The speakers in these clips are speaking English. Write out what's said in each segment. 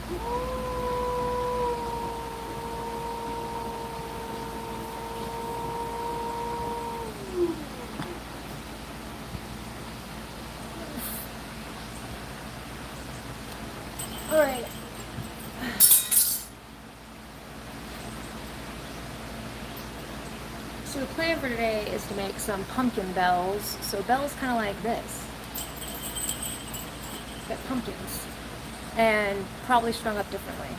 All right. So the plan for today is to make some pumpkin bells. So bells kind of like this. Got pumpkins. And probably strung up differently.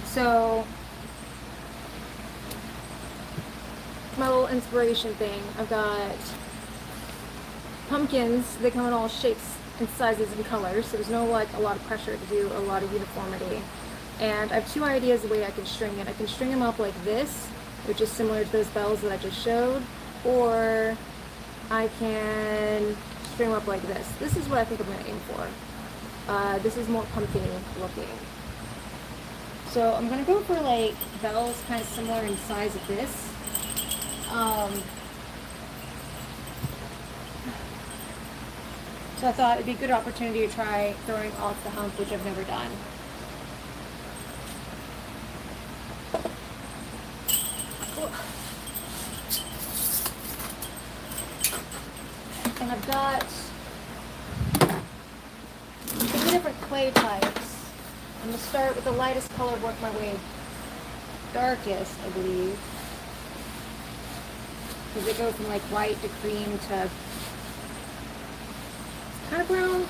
So my little inspiration thing, I've got pumpkins. They come in all shapes and sizes and colors, so there's no like a lot of pressure to do a lot of uniformity. And I have two ideas the way I can string it. I can string them up like this, which is similar to those bells that I just showed, or I can string them up like this. This is what I think I'm going to aim for. This is more pumpkin-y looking. So I'm going to go for like bells kind of similar in size of this. So I thought it'd be a good opportunity to try throwing off the hump, which I've never done. And I've got 3 different clay types. I'm going to start with the lightest color, work my way darkest, I believe. Because they go from like white to cream to kind of brown.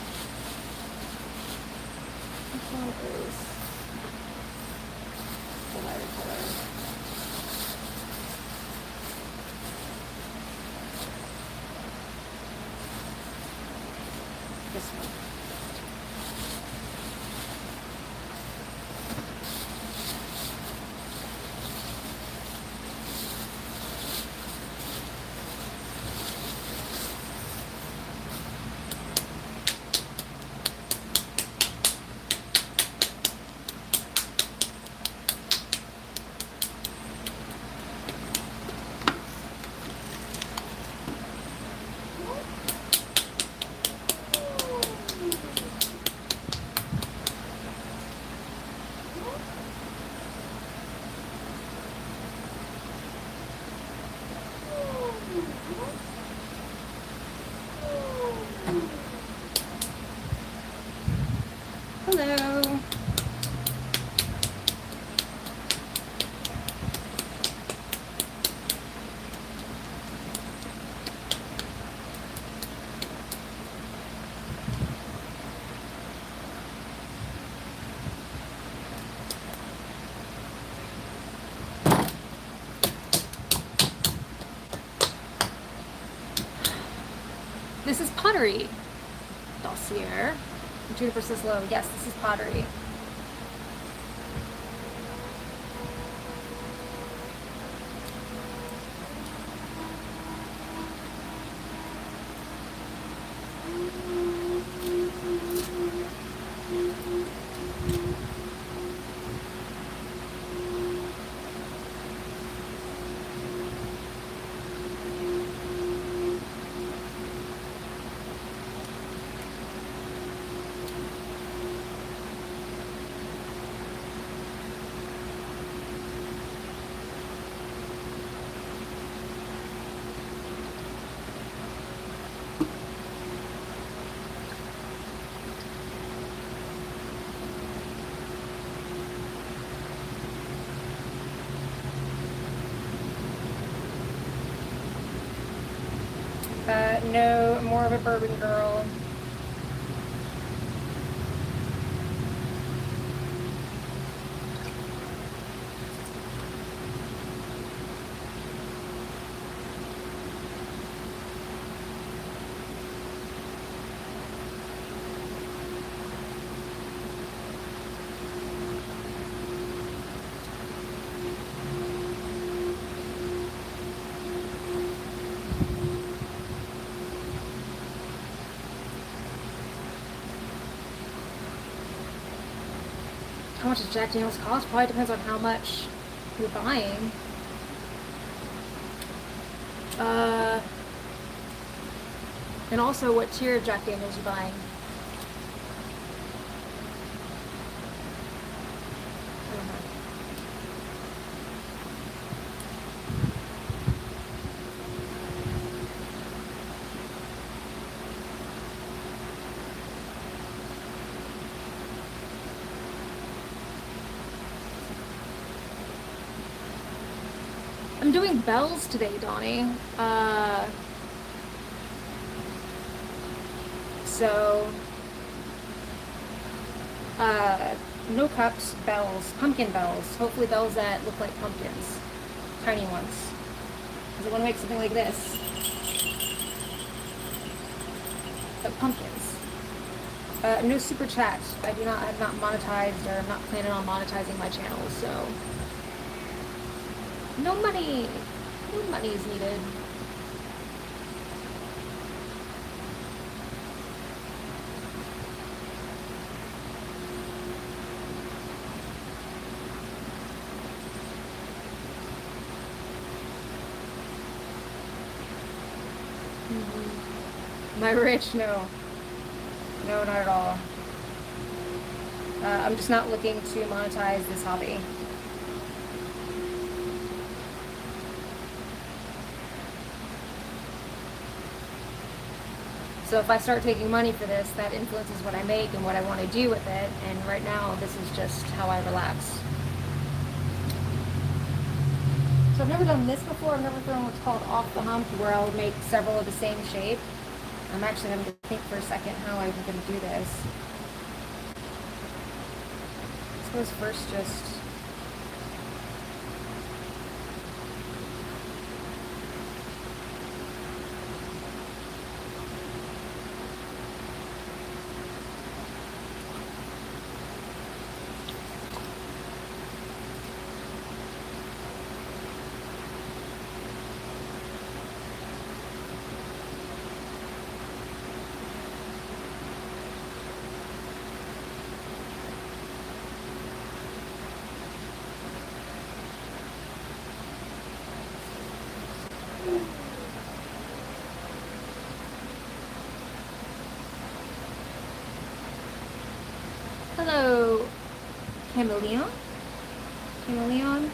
Which one is the lighter color? This one. Hello. This is Pottery dossier. Juniper says low. Yes, this is Pottery. No, more of a bourbon girl. How much does Jack Daniels cost? Probably depends on how much you're buying. And also, what tier of Jack Daniels you buying? I don't know. I'm doing bells today, Donnie. So, no cups, bells, pumpkin bells. Hopefully bells that look like pumpkins. Tiny ones. Because I want to make something like this. But pumpkins. No super chat. I'm not monetized, or I'm not planning on monetizing my channel, so no money. No money is needed. Am I rich? No. No, not at all. I'm just not looking to monetize this hobby. So if I start taking money for this, that influences what I make and what I want to do with it. And right now, this is just how I relax. So I've never done this before. I've never done what's called off the hump, where I'll make several of the same shape. I'm actually going to think for a second how I'm going to do this. I suppose first just... Hello, Chameleon? Chameleon?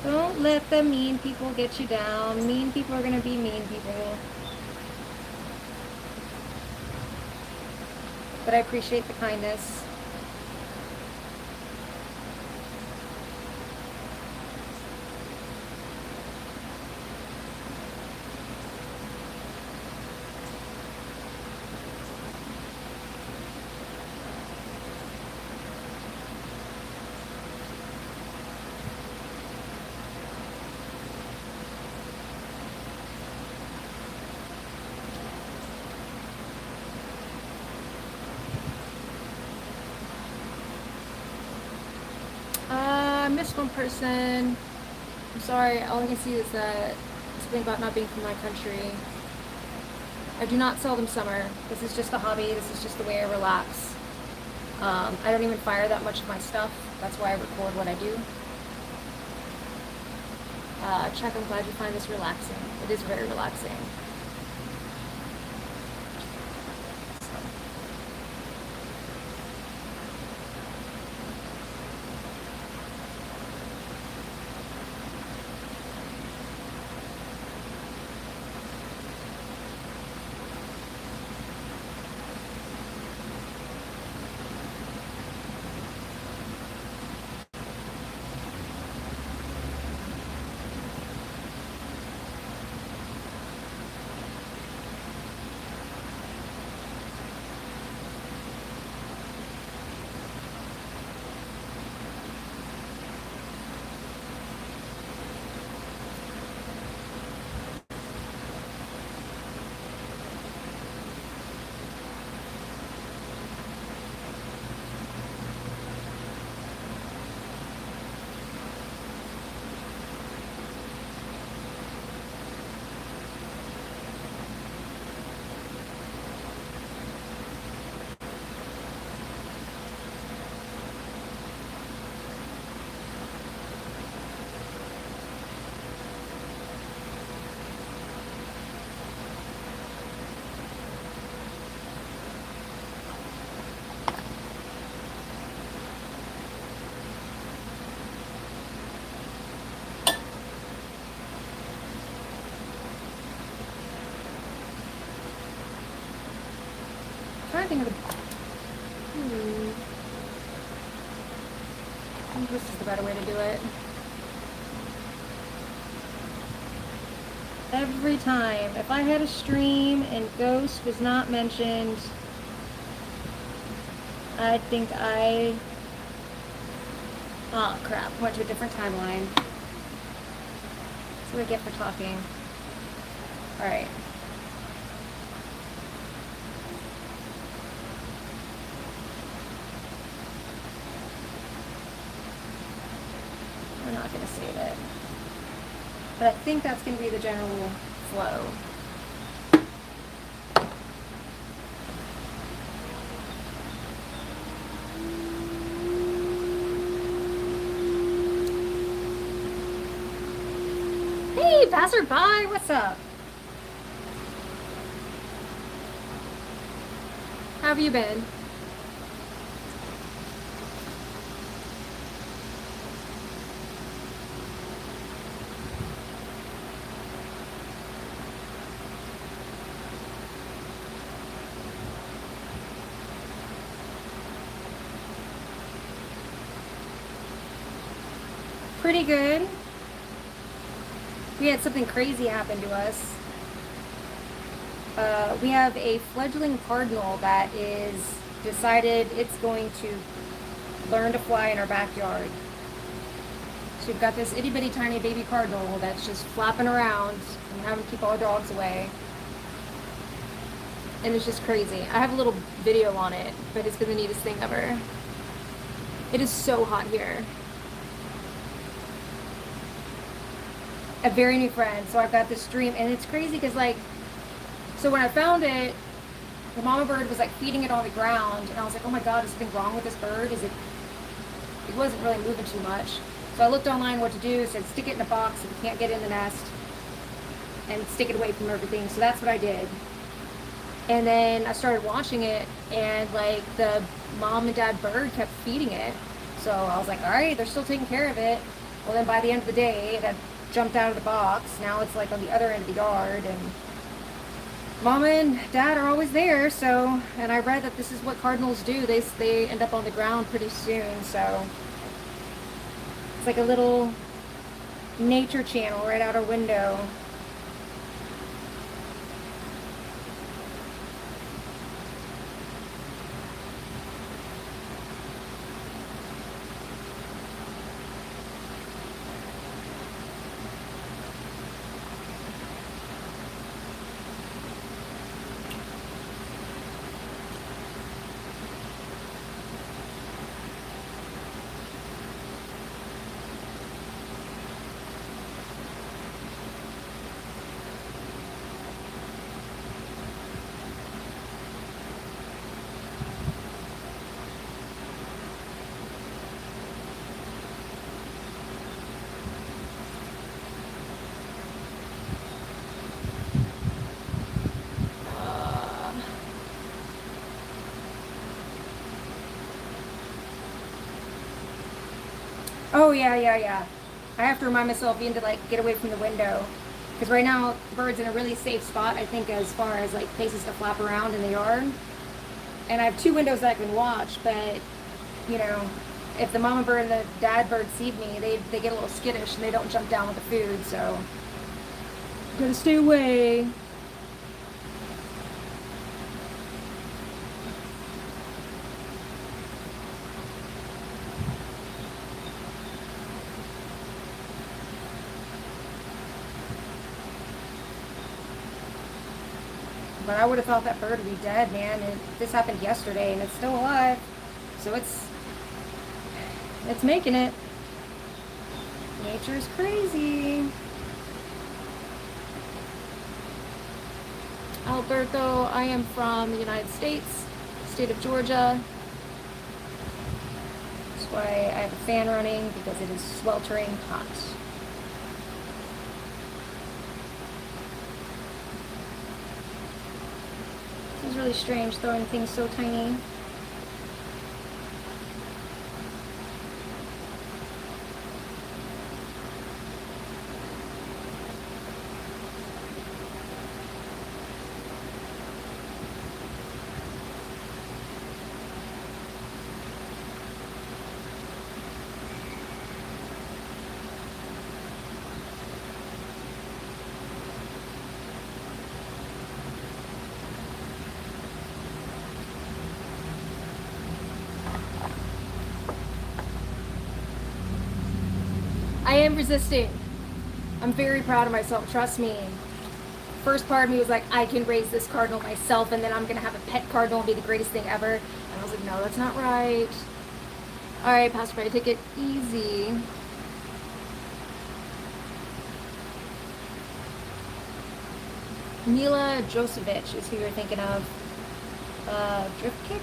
Don't let the mean people get you down. Mean people are gonna be mean people. But I appreciate the kindness. I missed one person. I'm sorry, all I can see is that something about not being from my country. I do not seldom summer. This is just a hobby. This is just the way I relax. I don't even fire that much of my stuff. That's why I record what I do. Chuck, I'm glad you find this relaxing. It is very relaxing. think of the... I think this is the better way to do it. Every time, if I had a stream and Ghost was not mentioned, I think I... Oh crap, went to a different timeline. That's what I get for talking. Alright. We're not going to save it. But I think that's going to be the general flow. Hey, passerby, what's up? How have you been? Pretty good. We had something crazy happen to us. We have a fledgling cardinal that is decided it's going to learn to fly in our backyard. So we've got this itty bitty tiny baby cardinal that's just flapping around and having to keep all the dogs away. And it's just crazy. I have a little video on it, but it's been the neatest thing ever. It is so hot here. A very new friend, so I've got this stream, and it's crazy because, like, so when I found it, the mama bird was like feeding it on the ground, and I was like, oh my god, is something wrong with this bird? It wasn't really moving too much. So I looked online what to do, said stick it in a box if you can't get in the nest, and stick it away from everything. So that's what I did. And then I started watching it, and like the mom and dad bird kept feeding it. So I was like, all right, they're still taking care of it. Well, then by the end of the day, it had jumped out of the box. Now it's like on the other end of the yard, and mama and dad are always there. So, and I read that this is what cardinals do. They end up on the ground pretty soon. So it's like a little nature channel right out our window. Oh yeah. I have to remind myself even to like get away from the window, because right now the bird's in a really safe spot, I think, as far as like places to flap around in the yard. And I have two windows that I can watch, but you know, if the mama bird and the dad bird see me, they get a little skittish and they don't jump down with the food. So gotta stay away. But I would have thought that bird would be dead, man. And this happened yesterday, and it's still alive. So it's making it. Nature's crazy. Alberto, I am from the United States, state of Georgia. That's why I have a fan running, because it is sweltering hot. It's really strange throwing things so tiny. am resisting. I'm very proud of myself, trust me. First part of me was like, I can raise this cardinal myself, and then I'm gonna have a pet cardinal and be the greatest thing ever. And I was like, no, that's not right. All right, Pastor Freddy, take it easy. Mila Josevich is who you're thinking of. Drift kick?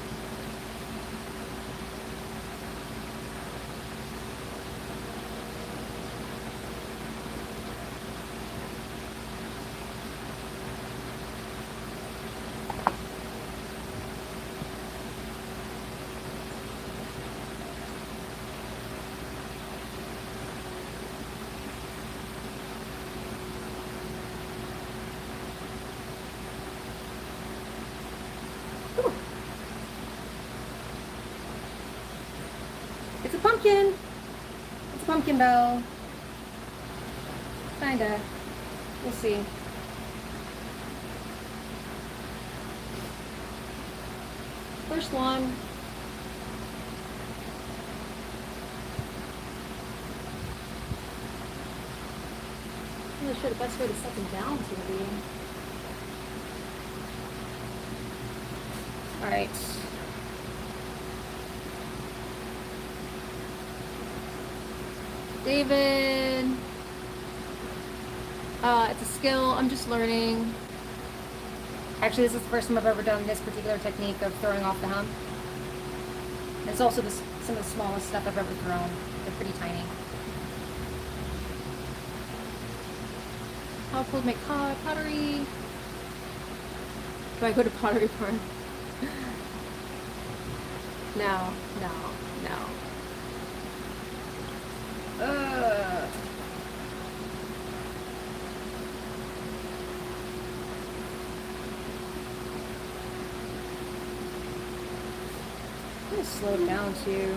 It's a pumpkin. It's a pumpkin bell. Kinda. We'll see. First one. I'm not sure the best way to set them down is going to be. Alright. David. It's a skill. I'm just learning. Actually, this is the first time I've ever done this particular technique of throwing off the hump. And it's also some of the smallest stuff I've ever thrown. They're pretty tiny. How cool to make pottery? Do I go to Pottery Park? No. I'm gonna slow it down too.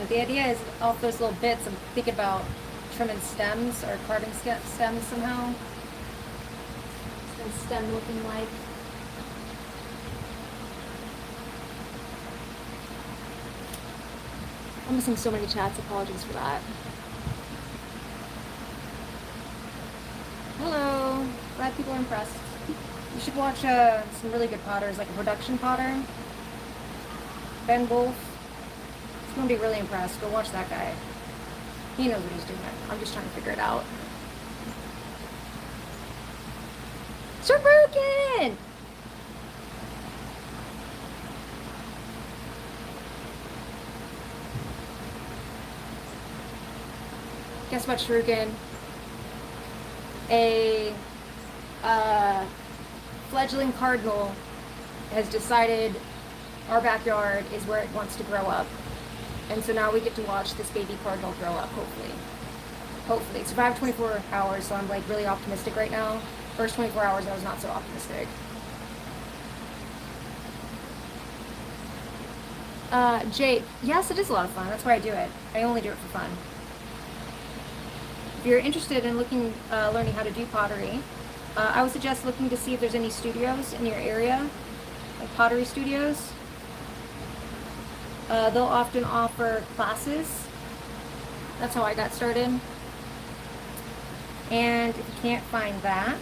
the idea is off those little bits, I'm thinking about trimming stems or carving stems somehow. What's the stem looking like? I'm missing so many chats. Apologies for that. Hello. Glad people are impressed. You should watch some really good potters, like a production potter. Ben Wolf. He's going to be really impressed. Go watch that guy. He knows what he's doing. I'm just trying to figure it out. Shuriken! Guess what, Shuriken? A fledgling cardinal has decided our backyard is where it wants to grow up. And so now we get to watch this baby cardinal grow up, hopefully. Hopefully. It survived 24 hours, so I'm like really optimistic right now. First 24 hours, I was not so optimistic. Jake, yes, it is a lot of fun. That's why I do it. I only do it for fun. If you're interested in learning how to do pottery, I would suggest looking to see if there's any studios in your area, like pottery studios. They'll often offer classes. That's how I got started. And if you can't find that,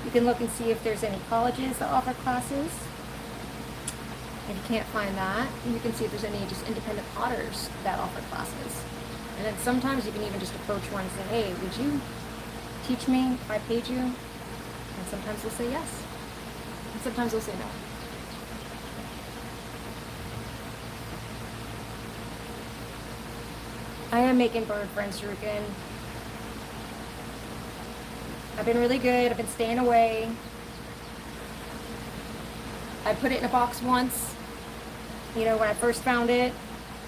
you can look and see if there's any colleges that offer classes. If you can't find that, you can see if there's any just independent potters that offer classes. And then sometimes you can even just approach one and say, hey, would you teach me if I paid you? And sometimes they'll say yes. And sometimes they'll say no. I am making bird friends, Shuriken. I've been really good. I've been staying away. I put it in a box once, you know, when I first found it.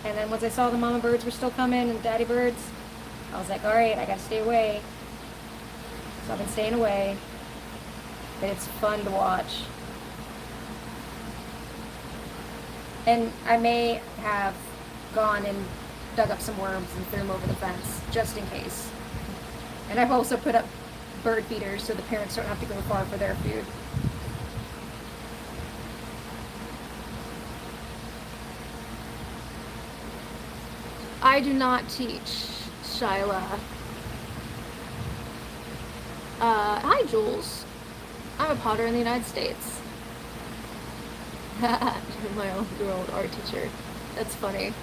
And then once I saw the mama birds were still coming and daddy birds, I was like, all right, I gotta stay away. So I've been staying away. But it's fun to watch. And I may have gone and dug up some worms and threw them over the fence, just in case. And I've also put up bird feeders so the parents don't have to go far for their food. I do not teach, Shyla. Hi, Jules. I'm a potter in the United States. My old art teacher. That's funny.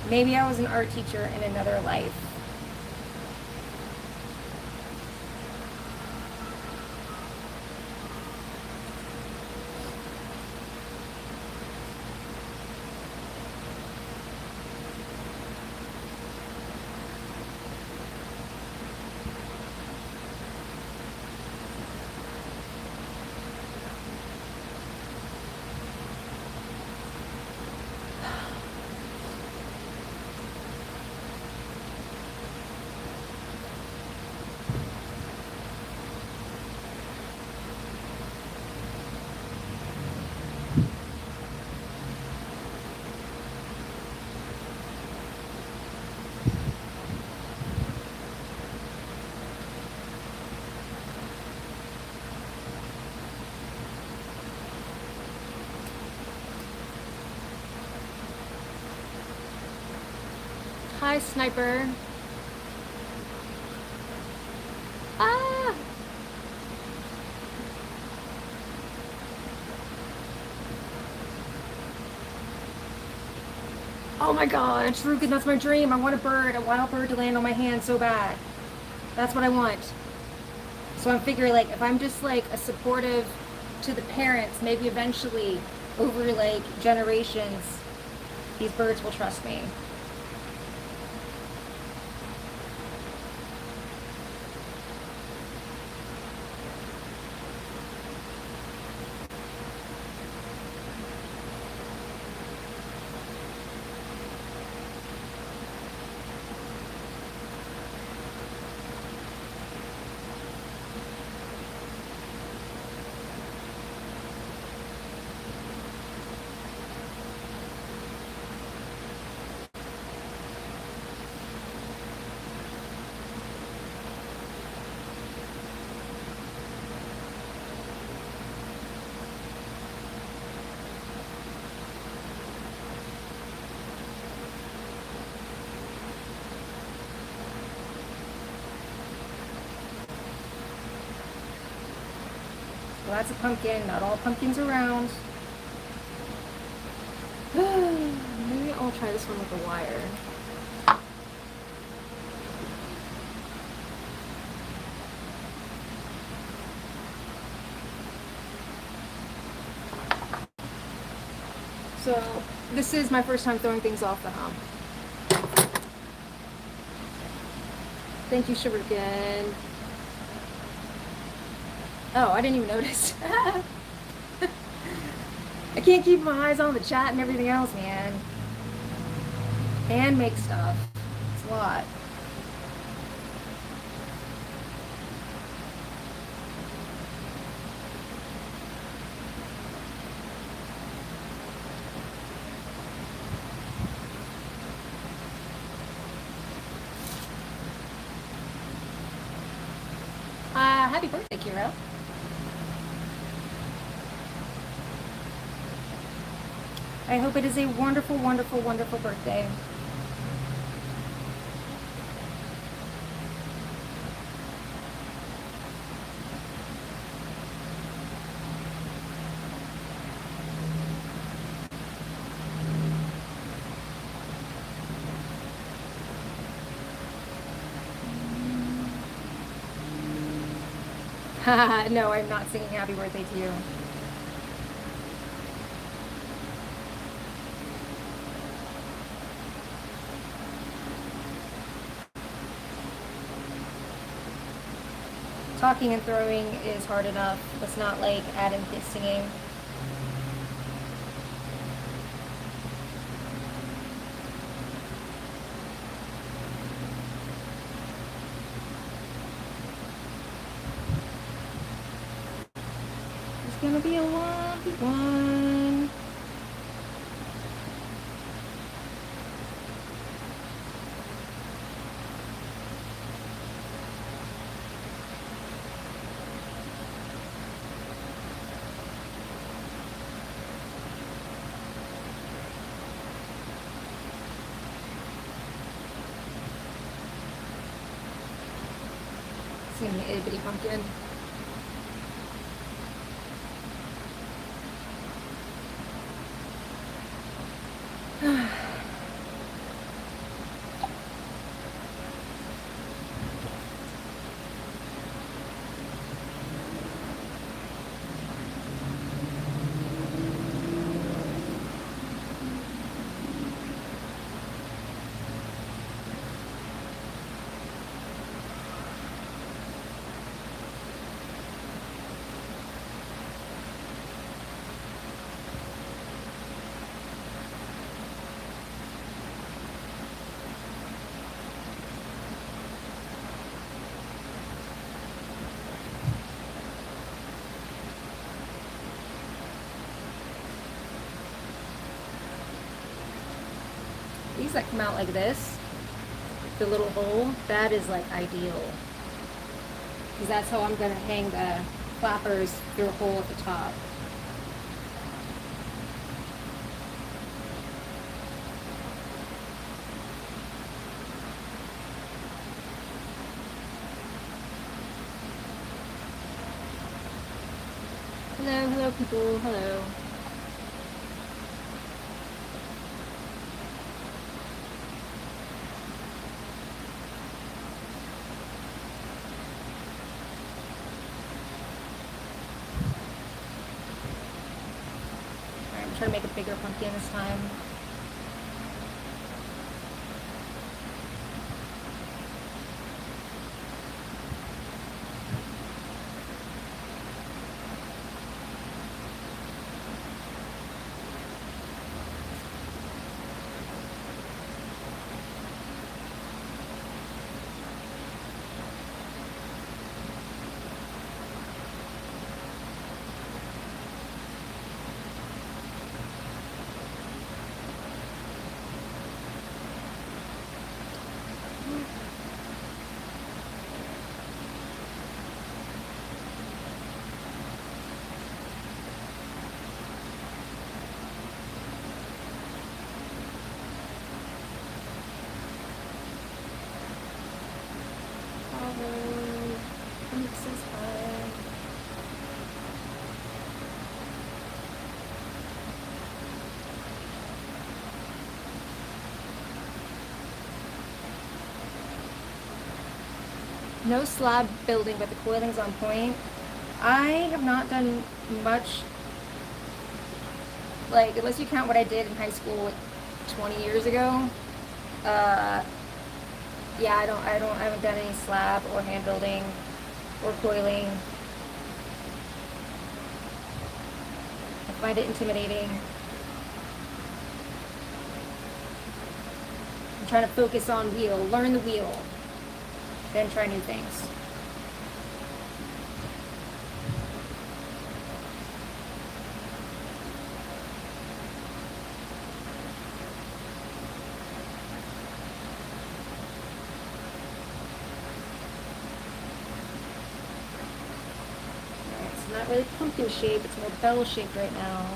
Maybe I was an art teacher in another life. Hi, Sniper. Ah! Oh my god, Shuriken, that's my dream. I want a bird, a wild bird to land on my hand so bad. That's what I want. So I'm figuring, like, if I'm just, like, a supportive to the parents, maybe eventually, over, like, generations, these birds will trust me. Well, that's a pumpkin. Not all pumpkins are round. Maybe I'll try this one with the wire. So this is my first time throwing things off the hump. Thank you, Sugarkin. Oh, I didn't even notice. I can't keep my eyes on the chat and everything else, man. And make stuff. It's a lot. Happy birthday, Kiro. I hope it is a wonderful, wonderful, wonderful birthday. No, I'm not singing happy birthday to you. Talking and throwing is hard enough. Let's not like add in his singing. It's gonna be a lumpy one. It's gonna be an itty bitty pumpkin. These that come out like this, the little hole, that is like ideal. Because that's how I'm going to hang the flappers through a hole at the top. Hello, hello people, hello. Try to make a bigger pumpkin this time. No slab building, but the coiling's on point. I have not done much, like, unless you count what I did in high school like 20 years ago. Yeah, I haven't done any slab or hand building or coiling. I find it intimidating. I'm trying to focus on wheel, learn the wheel, then try new things. It's not really pumpkin shape, it's more bell shaped right now.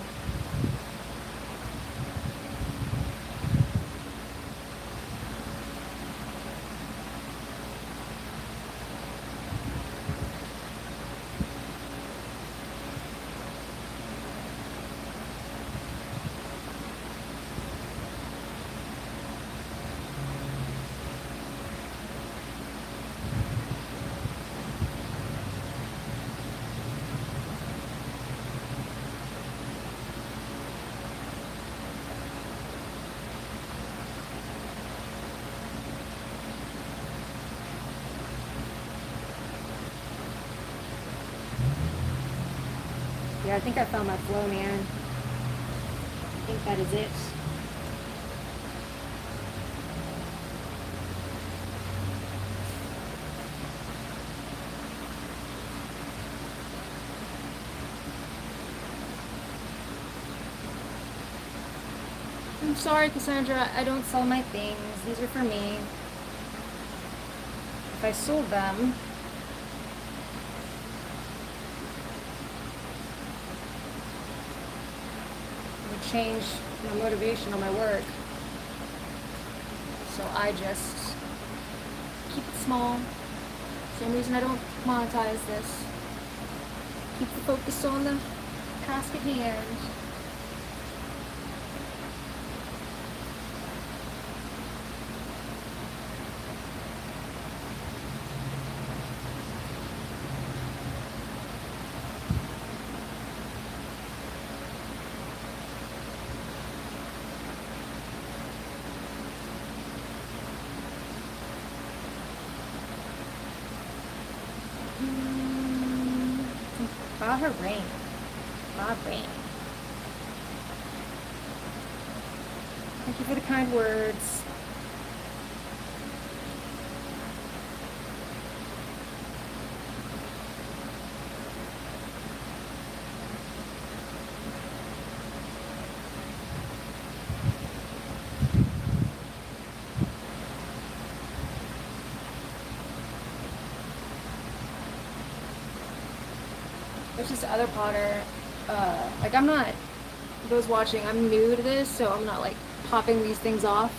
Yeah, I think I found my flow, man. I think that is it. I'm sorry, Cassandra, I don't sell my things. These are for me. If I sold them, it would change my motivation on my work. So I just keep it small. Same reason I don't monetize this. Keep the focus on the task at hand. About her rain. Bob Rain. Thank you for the kind words. There's this other potter, like I'm not, those watching, I'm new to this, so I'm not like popping these things off.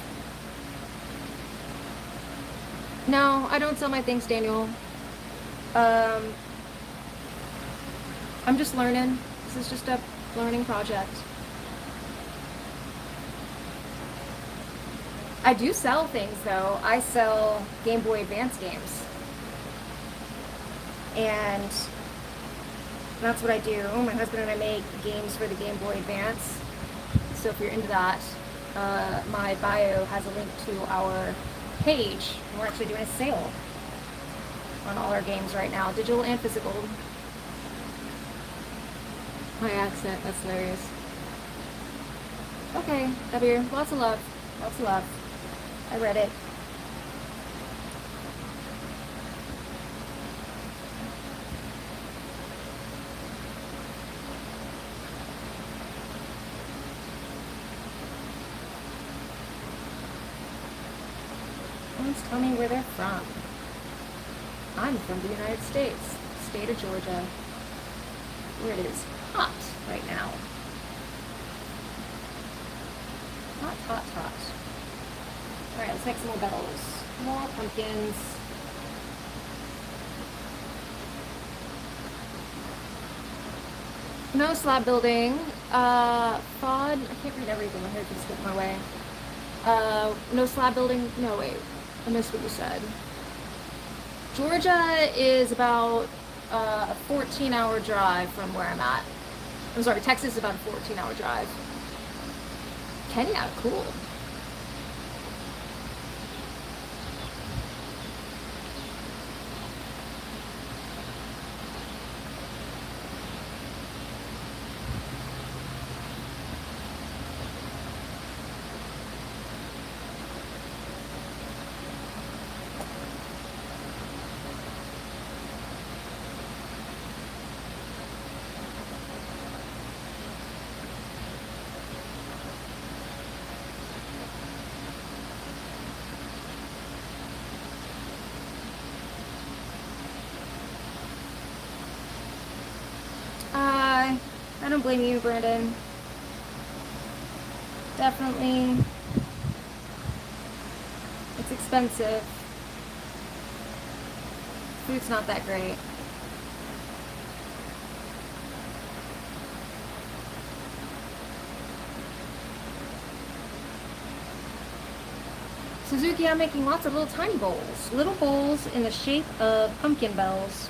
No, I don't sell my things, Daniel. I'm just learning. This is just a learning project. I do sell things though. I sell Game Boy Advance games. And that's what I do. My husband and I make games for the Game Boy Advance. So if you're into that, my bio has a link to our page. We're actually doing a sale on all our games right now, digital and physical. My accent, that's hilarious. Okay, W, lots of love. Lots of love. I read it. Someone's telling me where they're from. I'm from the United States, state of Georgia, where it is hot right now. Hot, hot, hot. Alright, let's make some more bells. More pumpkins. No slab building. FOD, I can't read everything, my hair just slipped my way. No slab building, no wait, I missed what you said. Georgia is about a 14-hour drive from where I'm at. I'm sorry, Texas is about a 14-hour drive. Kenya, cool. I don't blame you, Brandon. Definitely. It's expensive. Food's not that great. Suzuki, I'm making lots of little tiny bowls. Little bowls in the shape of pumpkin bells.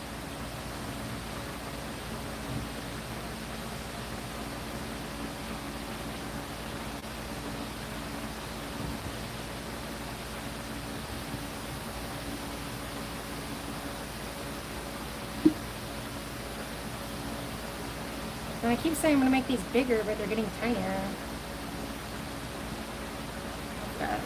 And I keep saying I'm going to make these bigger, but they're getting tinier. Okay.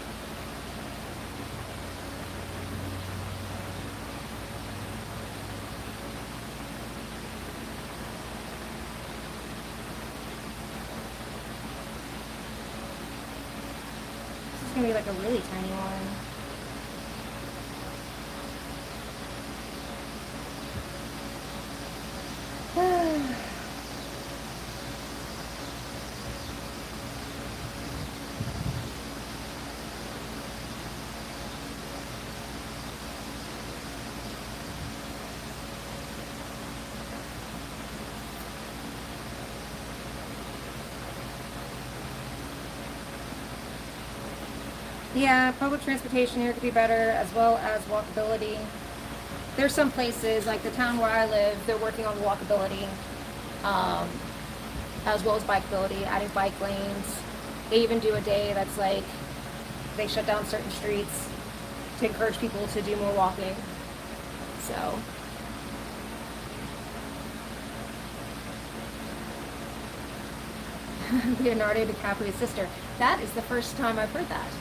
This is going to be like a really tiny one. Yeah, public transportation here could be better, as well as walkability. There's some places, like the town where I live, they're working on walkability, as well as bikeability, adding bike lanes. They even do a day that's like, they shut down certain streets to encourage people to do more walking. So, Leonardo DiCaprio's sister. That is the first time I've heard that.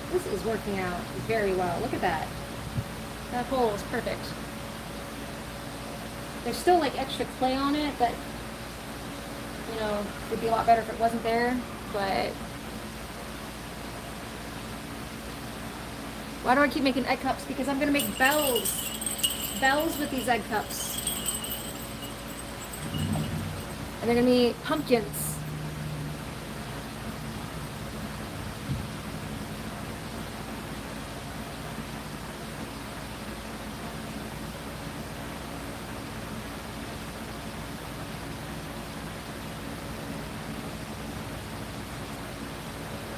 This is working out very well. Look at that. That hole is perfect. There's still like extra clay on it that, you know, would be a lot better if it wasn't there, but why do I keep making egg cups? Because I'm gonna make bells. Bells with these egg cups. And they're gonna be pumpkins.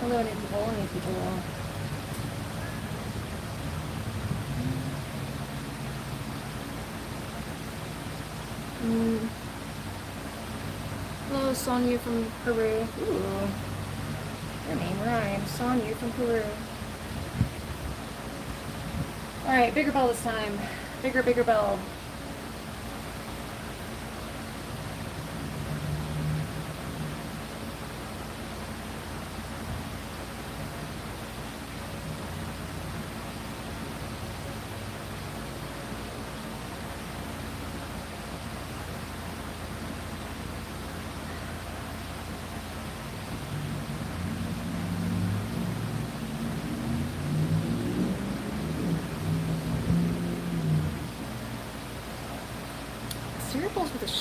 Hello, new people. Hello, Sonyu from Peru. Ooh, your name rhymes. Sonyu from Peru. Alright, bigger bell this time. Bigger bell.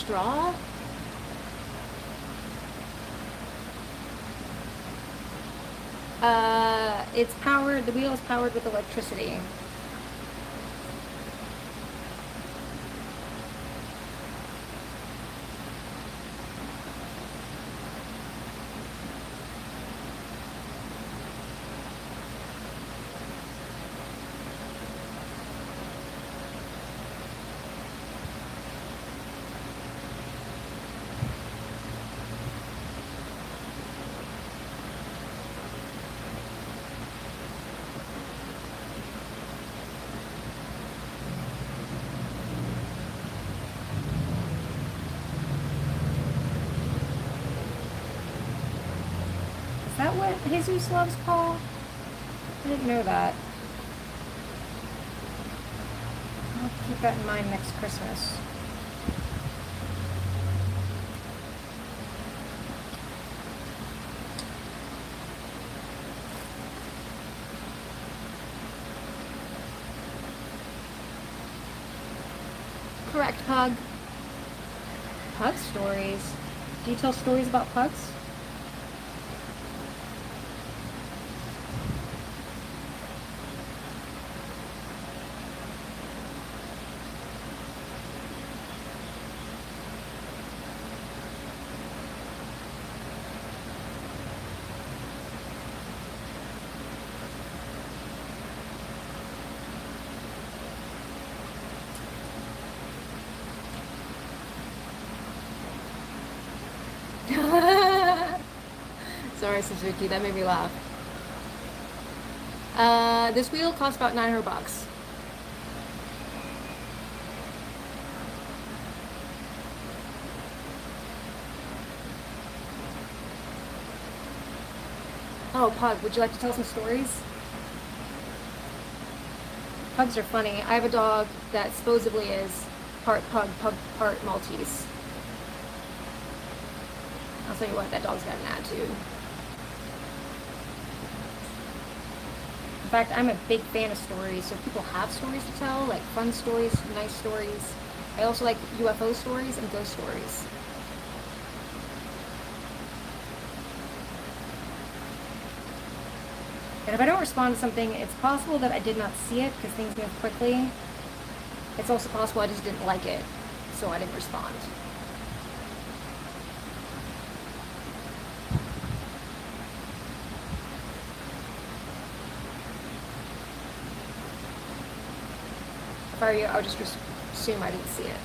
straw? It's powered, the wheel is powered with electricity. Is that what Jesus loves Paul? I didn't know that. I'll have to keep that in mind next Christmas. Correct, Pug. Pug stories. Do you tell stories about pugs? Sorry, Suzuki, that made me laugh. This wheel costs about $900. Oh, Pug, would you like to tell some stories? Pugs are funny. I have a dog that supposedly is part pug, part Maltese. I'll tell you what, that dog's got an attitude. In fact, I'm a big fan of stories, so if people have stories to tell, like fun stories, nice stories. I also like UFO stories and ghost stories. And if I don't respond to something, it's possible that I did not see it because things move quickly. It's also possible I just didn't like it, so I didn't respond. If I were you, I would just assume I didn't see it.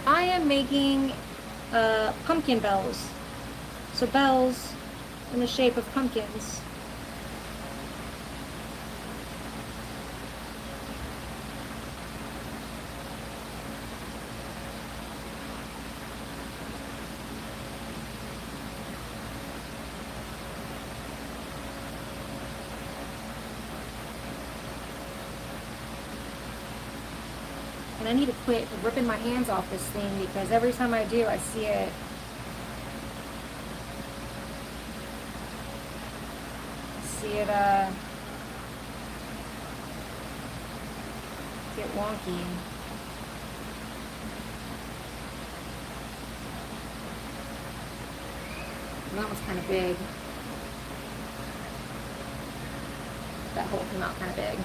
I am making pumpkin bells. So bells in the shape of pumpkins. And I need to quit ripping my hands off this thing because every time I do, I see it. Get wonky. And that one's kind of big. That hole came out kind of big.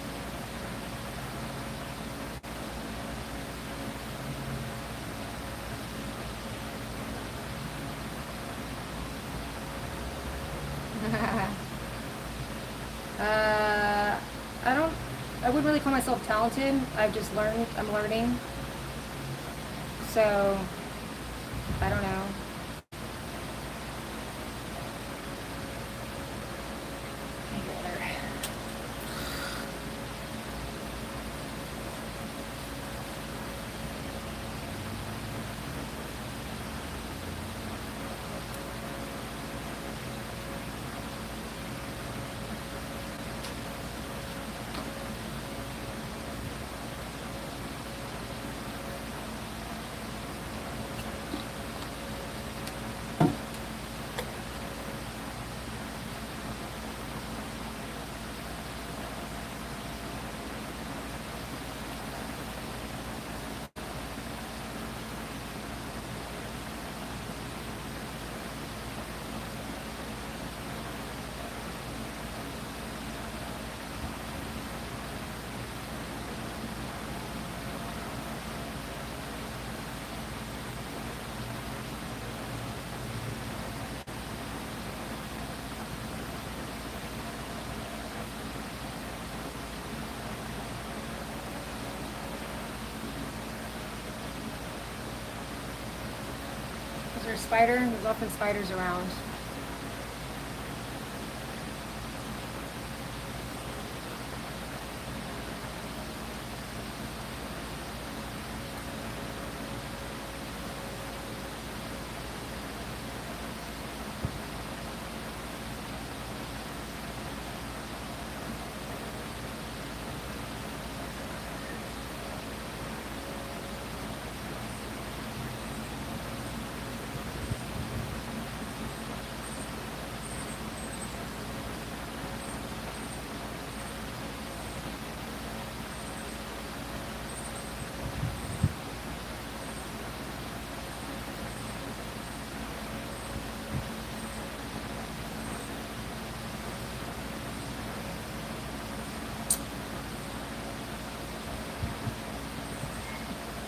I wouldn't really call myself talented. I've just learned, I'm learning. So, I don't know. there a spider? There's often spiders around.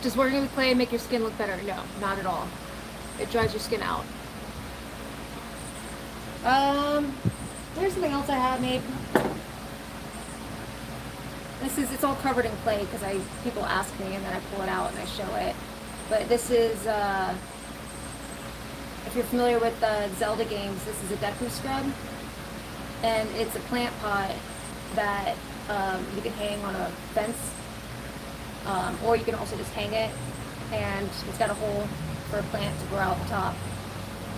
Does working with clay make your skin look better? No, not at all. It dries your skin out. There's something else I have made. It's all covered in clay because people ask me and then I pull it out and I show it. But this is, if you're familiar with Zelda games, this is a Deku scrub. And it's a plant pot that you can hang on a fence. Or you can also just hang it, and it's got a hole for a plant to grow out the top.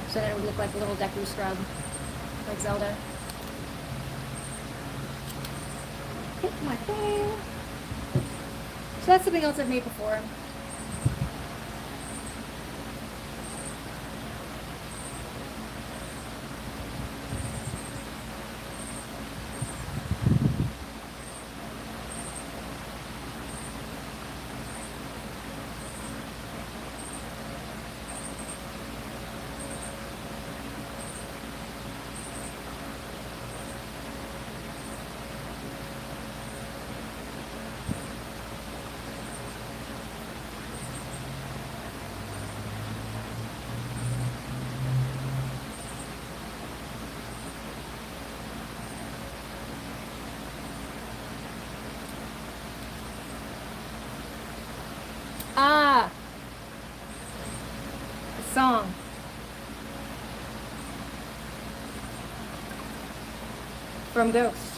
So then it would look like a little Deku scrub, like Zelda. Hit my thing. So that's something else I've made before. Ah, a song. From Ghost.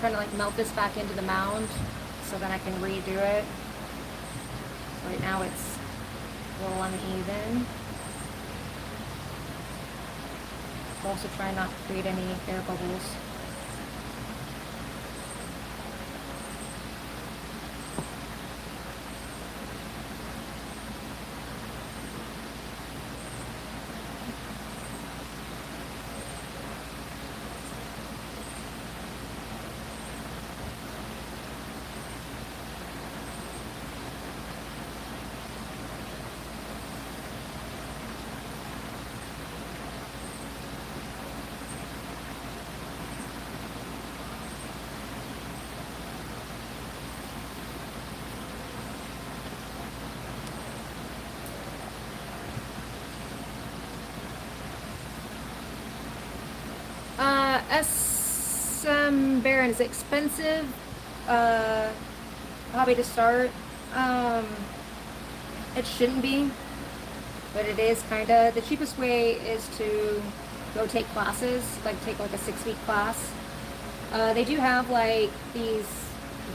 Trying to like melt this back into the mound so then I can redo it. Right now it's a little uneven. Also trying not to create any air bubbles. SM Baron is expensive hobby to start. It shouldn't be, but it is kinda. The cheapest way is to go take classes, like take like a 6-week class. They do have like these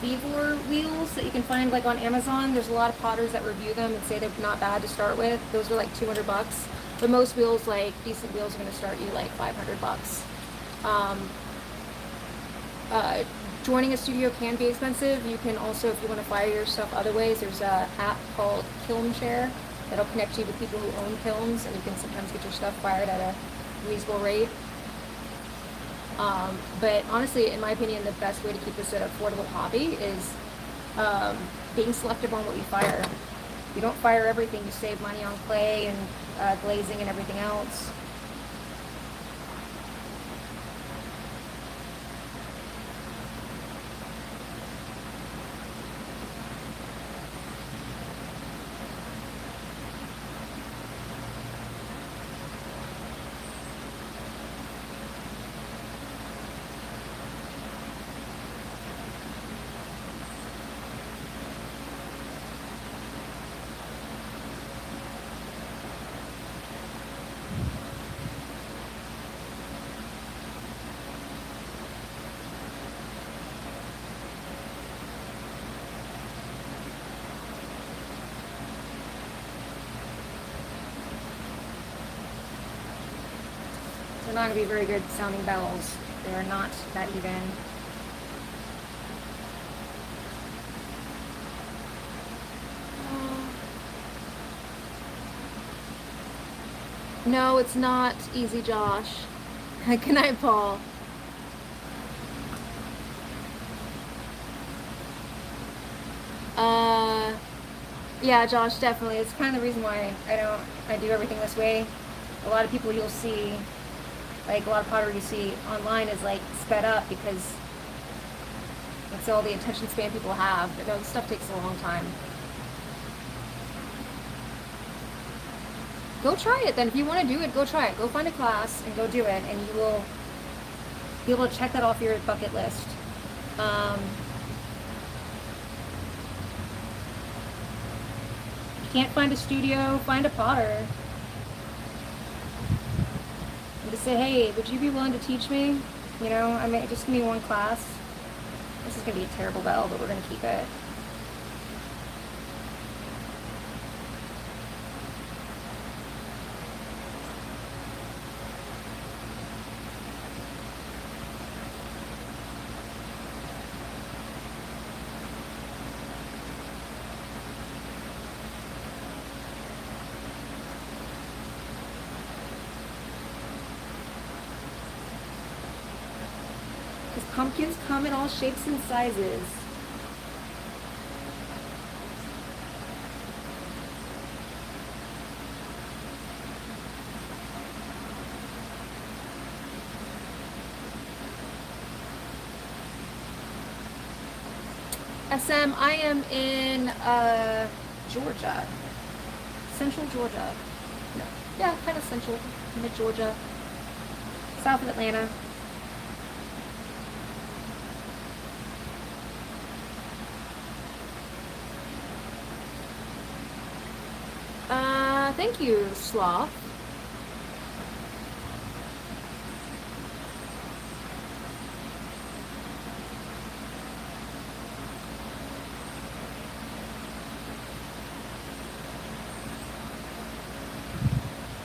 Vivor wheels that you can find like on Amazon. There's a lot of potters that review them and say they're not bad to start with. Those are like $200, but most wheels, like decent wheels, are going to start you like $500. Joining a studio can be expensive. You can also, if you want to fire your stuff other ways, there's an app called Kiln Share that'll connect you with people who own kilns, and you can sometimes get your stuff fired at a reasonable rate. But honestly, in my opinion, the best way to keep this an affordable hobby is being selective on what you fire. You don't fire everything, you save money on clay and glazing and everything else. They're not going to be very good sounding bells. They're not that even. No, it's not easy, Josh. Good night, Paul. Yeah, Josh, definitely. It's kind of the reason why I do everything this way. A lot of people you'll see, like a lot of pottery you see online is like sped up because that's all the attention span people have. But no, this stuff takes a long time. Go try it then. If you want to do it, go try it. Go find a class and go do it, and you will be able to check that off your bucket list. If you can't find a studio, find a potter. And just say, hey, would you be willing to teach me? You know, I mean, just give me one class. This is going to be a terrible bell, but we're going to keep it. Pumpkins come in all shapes and sizes. SM, I am in Georgia. Central Georgia. No. Yeah, kind of central. Mid-Georgia. South of Atlanta. Thank you, Sloth.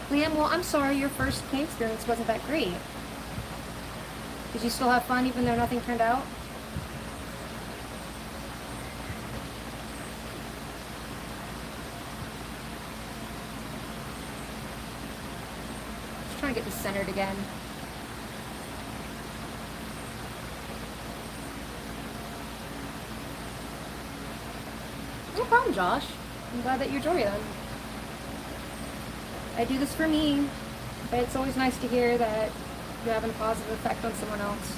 Liam, well, I'm sorry your first play experience wasn't that great. Did you still have fun even though nothing turned out? Trying to get this centered again. No problem, Josh. I'm glad that you enjoy them. I do this for me, but it's always nice to hear that you're having a positive effect on someone else.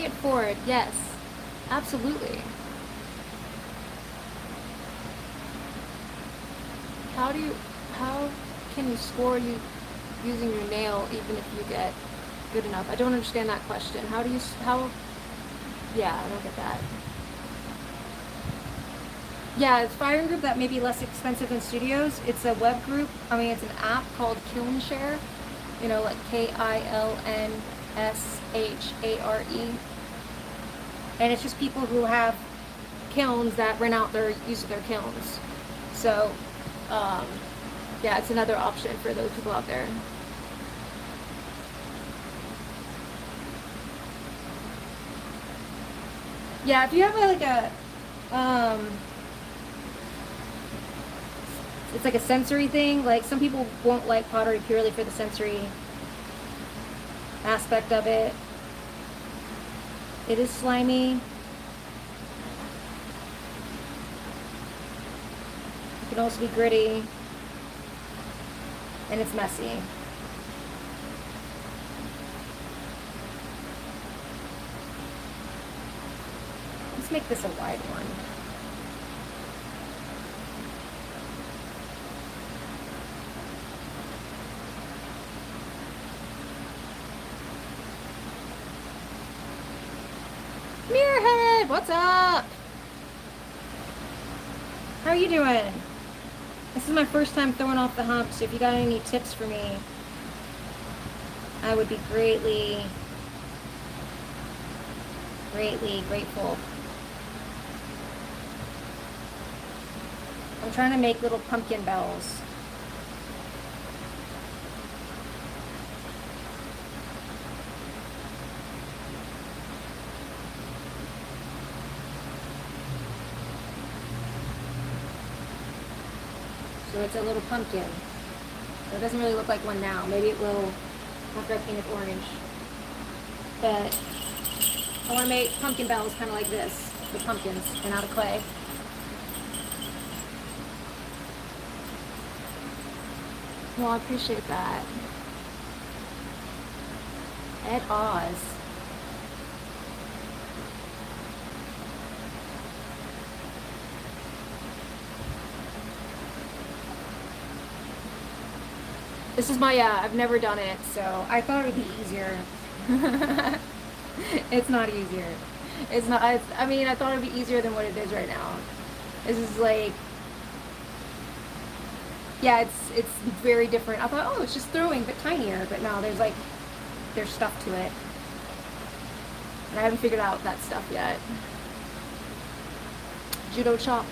Pay it forward, yes. Absolutely. How can you score you using your nail even if you get good enough? I don't understand that question. Yeah, I don't get that. Yeah, it's firing group that may be less expensive than studios. It's a web group. I mean, it's an app called Kilnshare. You know, like KILNSHARE. And it's just people who have kilns that rent out their use of their kilns. So, yeah, it's another option for those people out there. Yeah, if you have it's like a sensory thing. Like some people won't like pottery purely for the sensory aspect of it. It is slimy. It can also be gritty. And it's messy. Let's make this a wide one. Mirrorhead, what's up? How are you doing? This is my first time throwing off the hump, so if you got any tips for me, I would be greatly, greatly grateful. I'm trying to make little pumpkin bells. So it's a little pumpkin. So it doesn't really look like one now. Maybe it will after I paint it orange. But I want to make pumpkin bells kind of like this, with pumpkins and out of clay. Well, I appreciate that. Ed Oz. This is my, I've never done it, so I thought it would be easier. It's not easier. It's not, I mean, I thought it would be easier than what it is right now. This is like, yeah, it's very different. I thought, oh, it's just throwing, but tinier. But no, there's stuff to it. And I haven't figured out that stuff yet. Judo chop.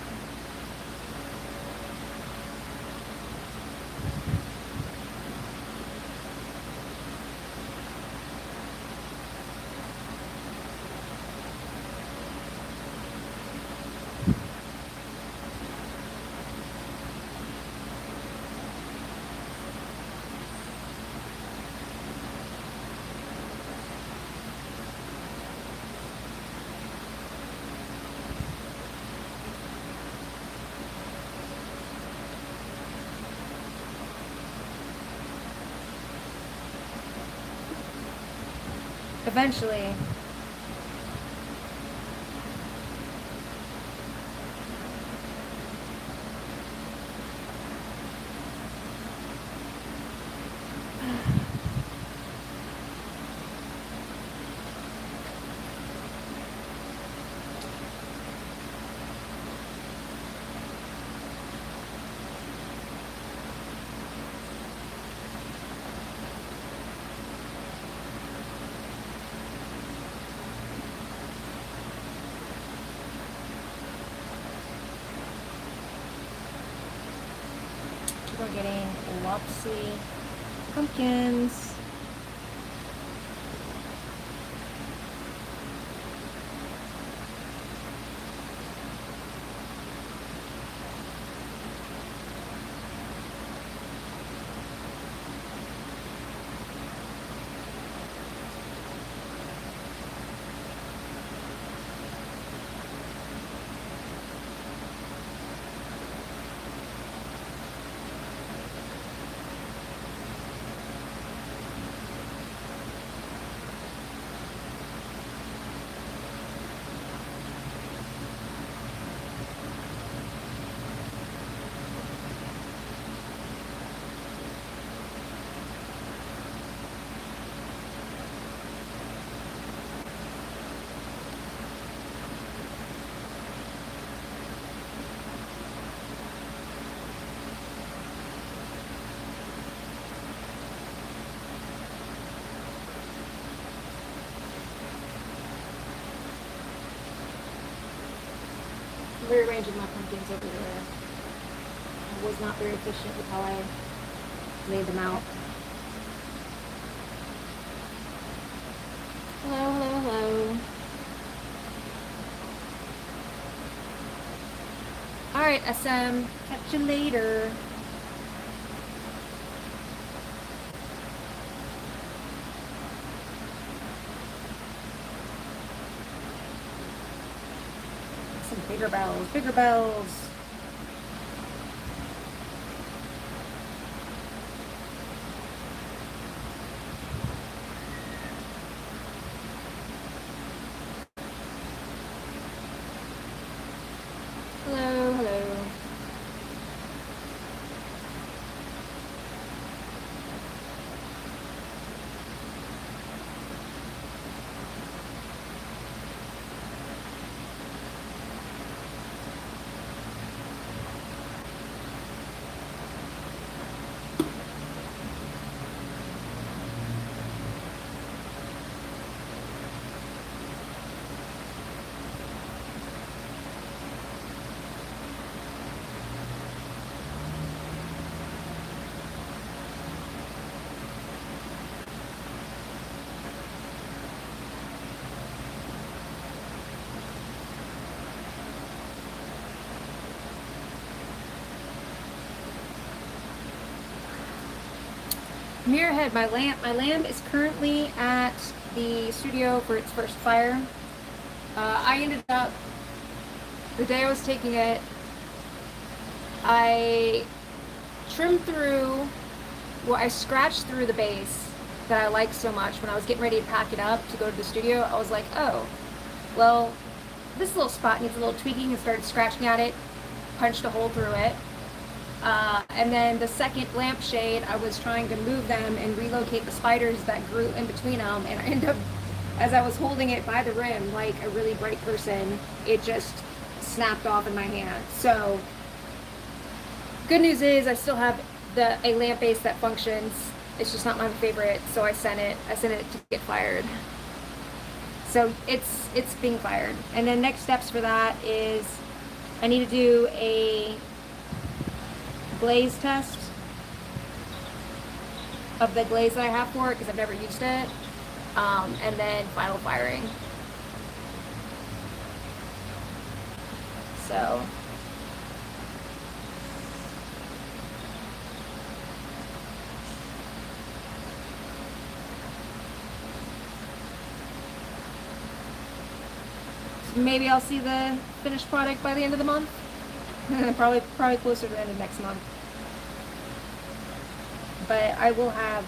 Eventually. We're getting lopsy pumpkins. rearranging my pumpkins over here. I was not very efficient with how I laid them out. Hello, hello, hello. Alright, SM. Catch you later. Some bigger bells, bigger bells. Hello, hello. Mirrorhead, my lamp is currently at the studio for its first fire. I ended up, the day I was taking it, I trimmed through, well, I scratched through the base that I like so much. When I was getting ready to pack it up to go to the studio, I was like, oh, well, this little spot needs a little tweaking, and started scratching at it, punched a hole through it. And then the second lampshade, I was trying to move them and relocate the spiders that grew in between them, and I ended up, as I was holding it by the rim like a really bright person, it just snapped off in my hand. So good news is I still have a lamp base that functions. It's just not my favorite, so I sent it to get fired. So it's being fired. And then next steps for that is I need to do a glaze test of the glaze that I have for it, because I've never used it, and then final firing. So maybe I'll see the finished product by the end of the month. probably closer to the end of next month. But I will have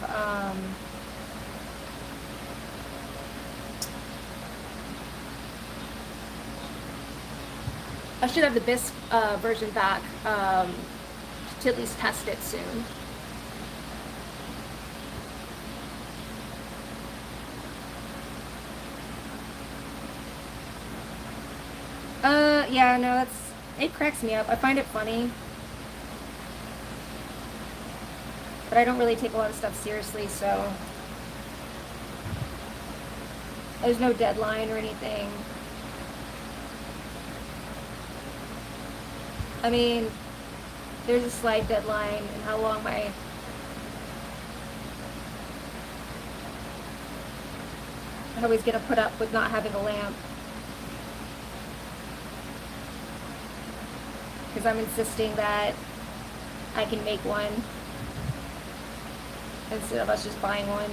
I should have the bisque version back to at least test it soon. Yeah, no, it cracks me up. I find it funny, but I don't really take a lot of stuff seriously, so there's no deadline or anything. I mean, there's a slight deadline in how long I always gonna put up with not having a lamp, because I'm insisting that I can make one instead of us just buying one.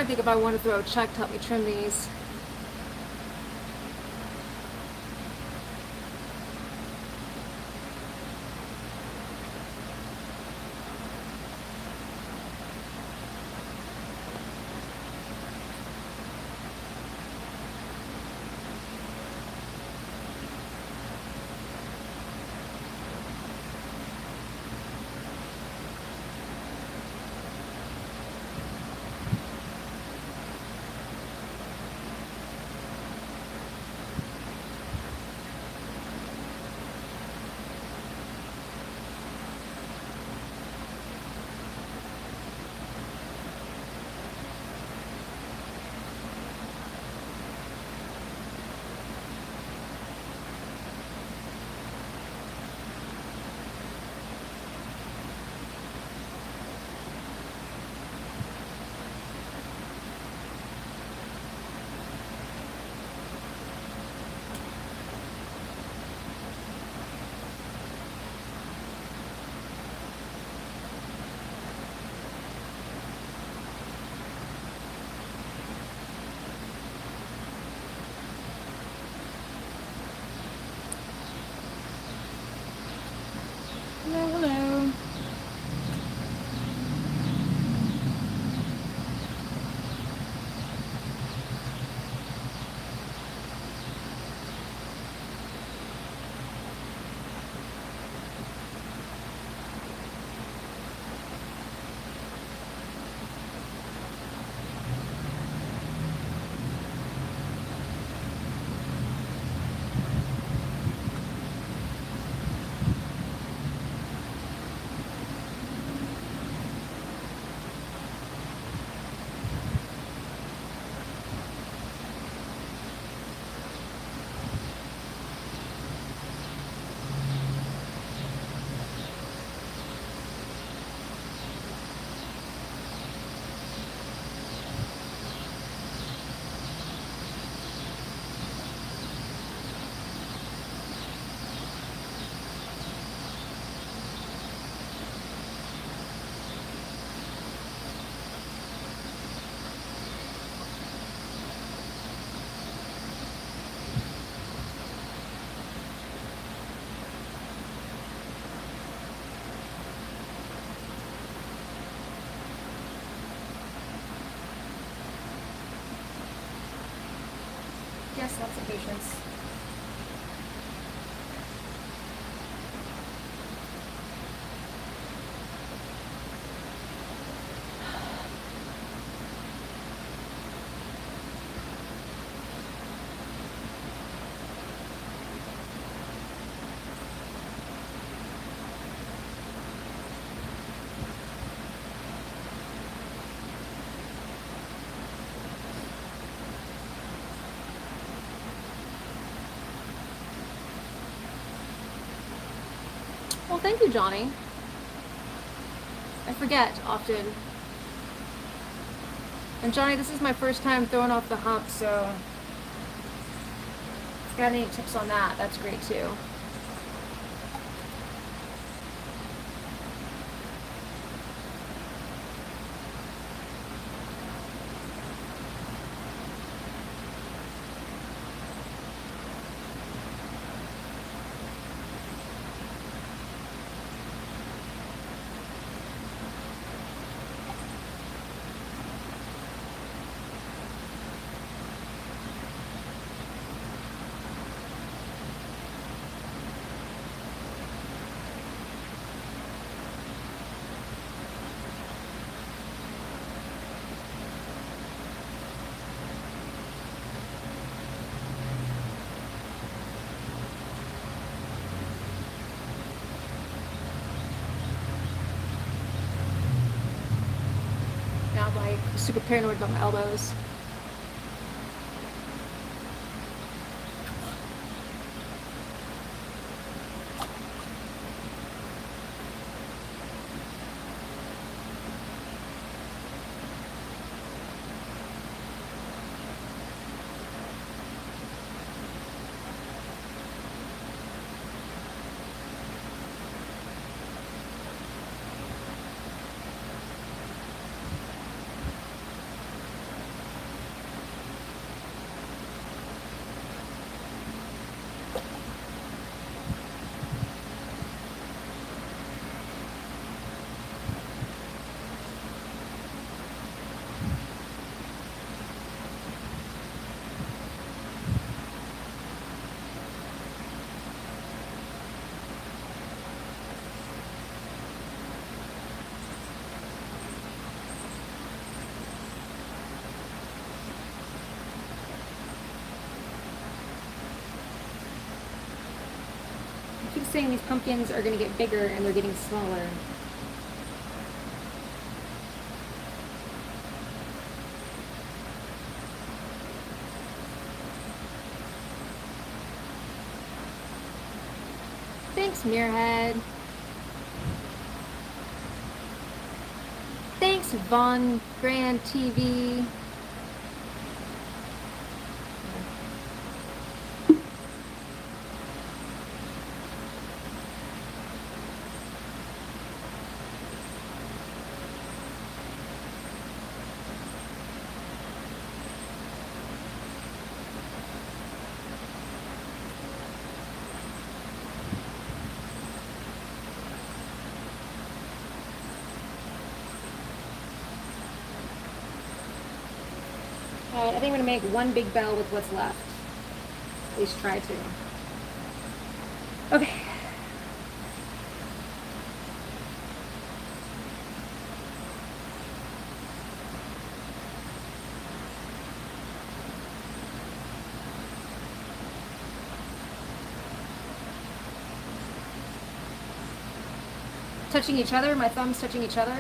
trying to think if I want to throw a check to help me trim these. Hello, hello. Yes, lots of patience. Well, thank you, Johnny. I forget often. And Johnny, this is my first time throwing off the hump, so if you got any tips on that, that's great too. Now I'm like super paranoid about my elbows. keep saying these pumpkins are going to get bigger and they're getting smaller. Thanks, Muirhead. Thanks, Von Grand TV. Alright, I think I'm going to make one big bell with what's left. At least try to. Okay. Touching each other, my thumbs touching each other.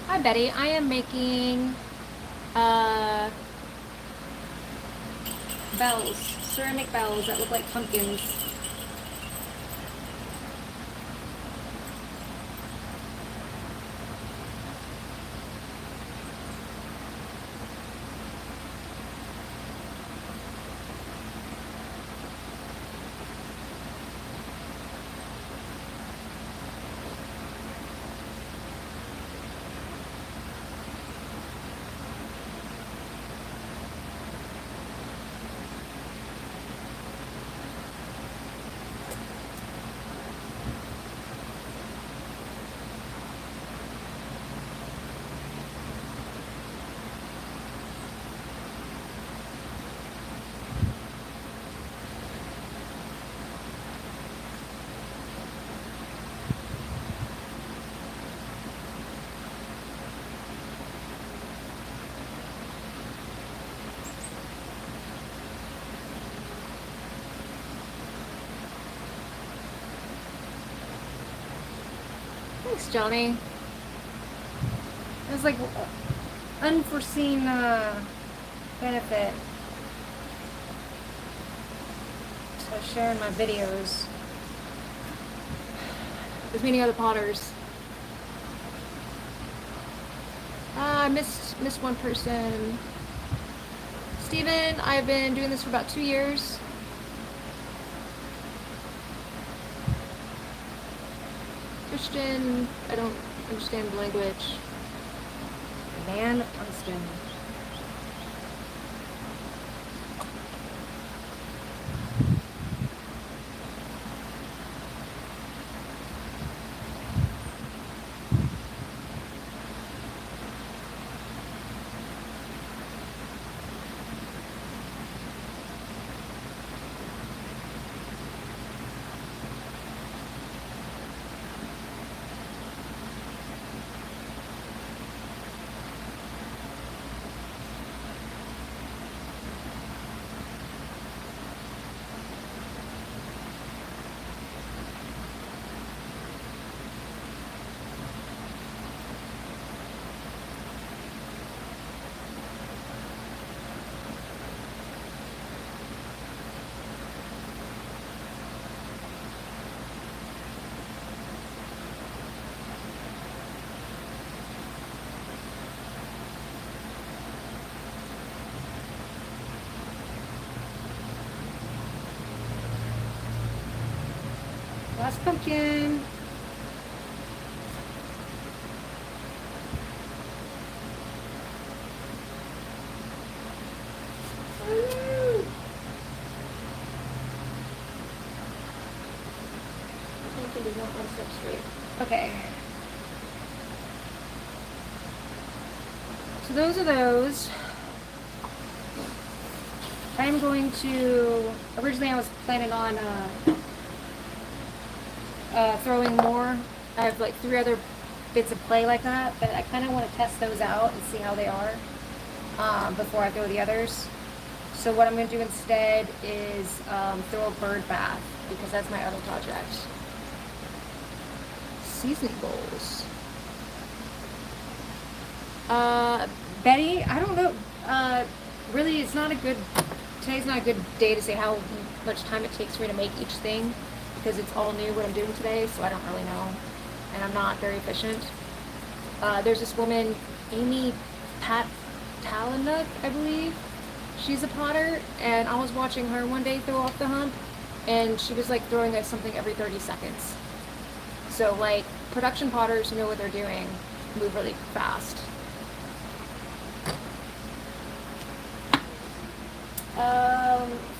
Hi Betty, I am making bells, ceramic bells that look like pumpkins. Thanks, Johnny. It was like unforeseen benefit to sharing my videos with many other potters. I missed one person. Steven, I've been doing this for about 2 years. Christian, I don't understand the language. man, Winston. Last pumpkin. Pumpkin does not want to step straight. Okay. So those are those. I'm going to, originally I was planning on throwing more. I have like 3 other bits of clay like that, but I kind of want to test those out and see how they are before I throw the others. So what I'm going to do instead is throw a bird bath, because that's my other project. Seasoning bowls. Betty, I don't know. Really, it's not a good, today's not a good day to say how much time it takes for me to make each thing, because it's all new what I'm doing today, so I don't really know. And I'm not very efficient. There's this woman, Amy Talanuk, I believe. She's a potter, and I was watching her one day throw off the hump, and she was like throwing something every 30 seconds. So like, production potters who know what they're doing move really fast.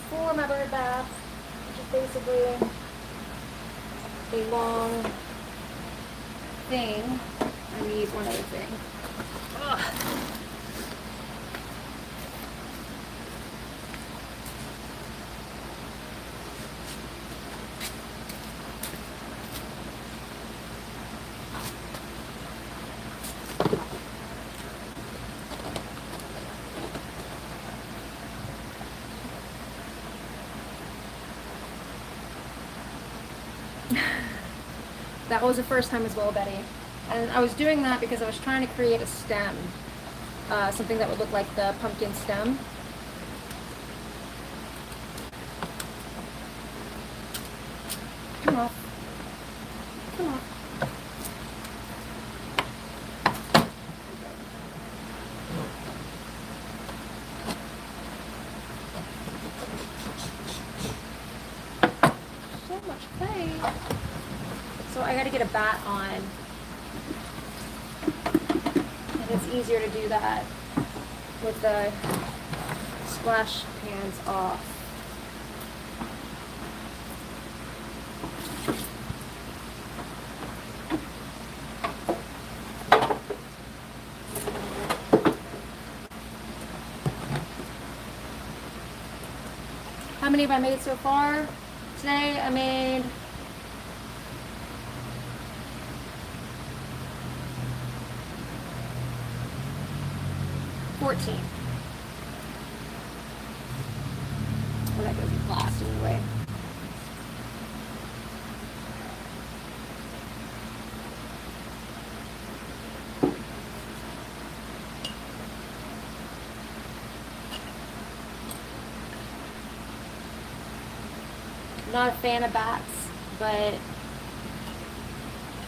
For my bird bath, which is basically a long thing, I need one other thing. Ugh. That was the first time as well, Betty. And I was doing that because I was trying to create a stem. Something that would look like the pumpkin stem. Come on. Come on. So much clay. So I gotta get a bat on, and it's easier to do that with the splash pans off. How many have I made so far? Today I made 14. Well, that goes in last anyway. I'm not a fan of bats, but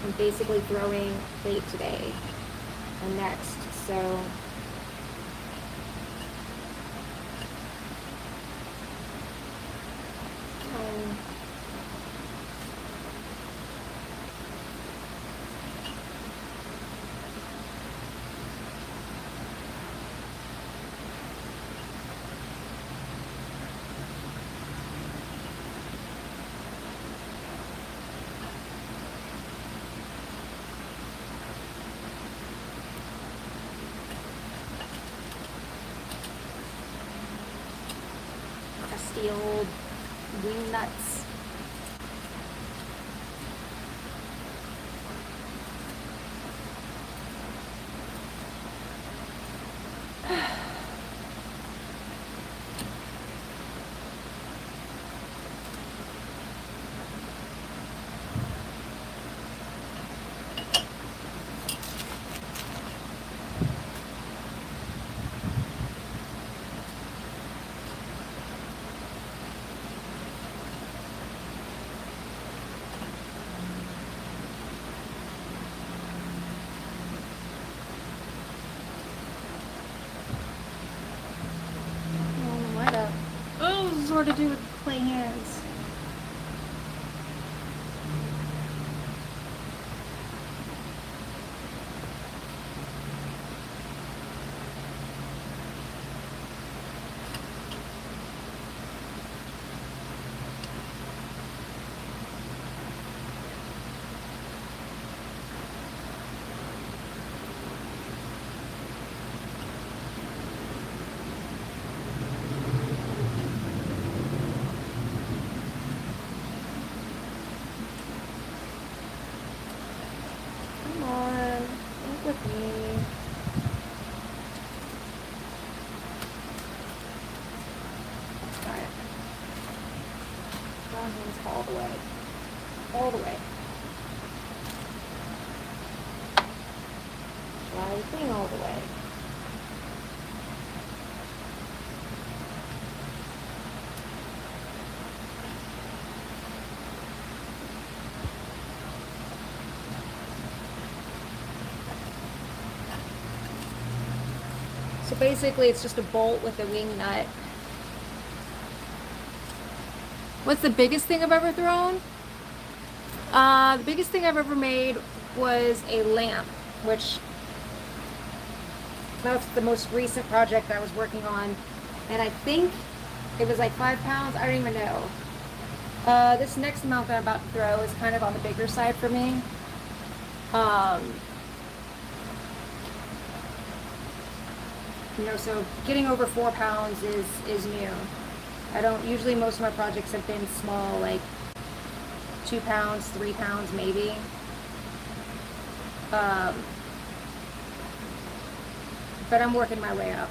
I'm basically throwing bait today and next, so the old wing nuts. More to do with clay hands. All the way. Sliding all the way. So basically it's just a bolt with a wing nut. What's the biggest thing I've ever thrown? The biggest thing I've ever made was a lamp, which that's the most recent project I was working on, and I think it was like 5 pounds. I don't even know. This next amount that I'm about to throw is kind of on the bigger side for me. You know, so getting over 4 pounds is new. I don't usually, most of my projects have been small, like 2 pounds, 3 pounds maybe. But I'm working my way up.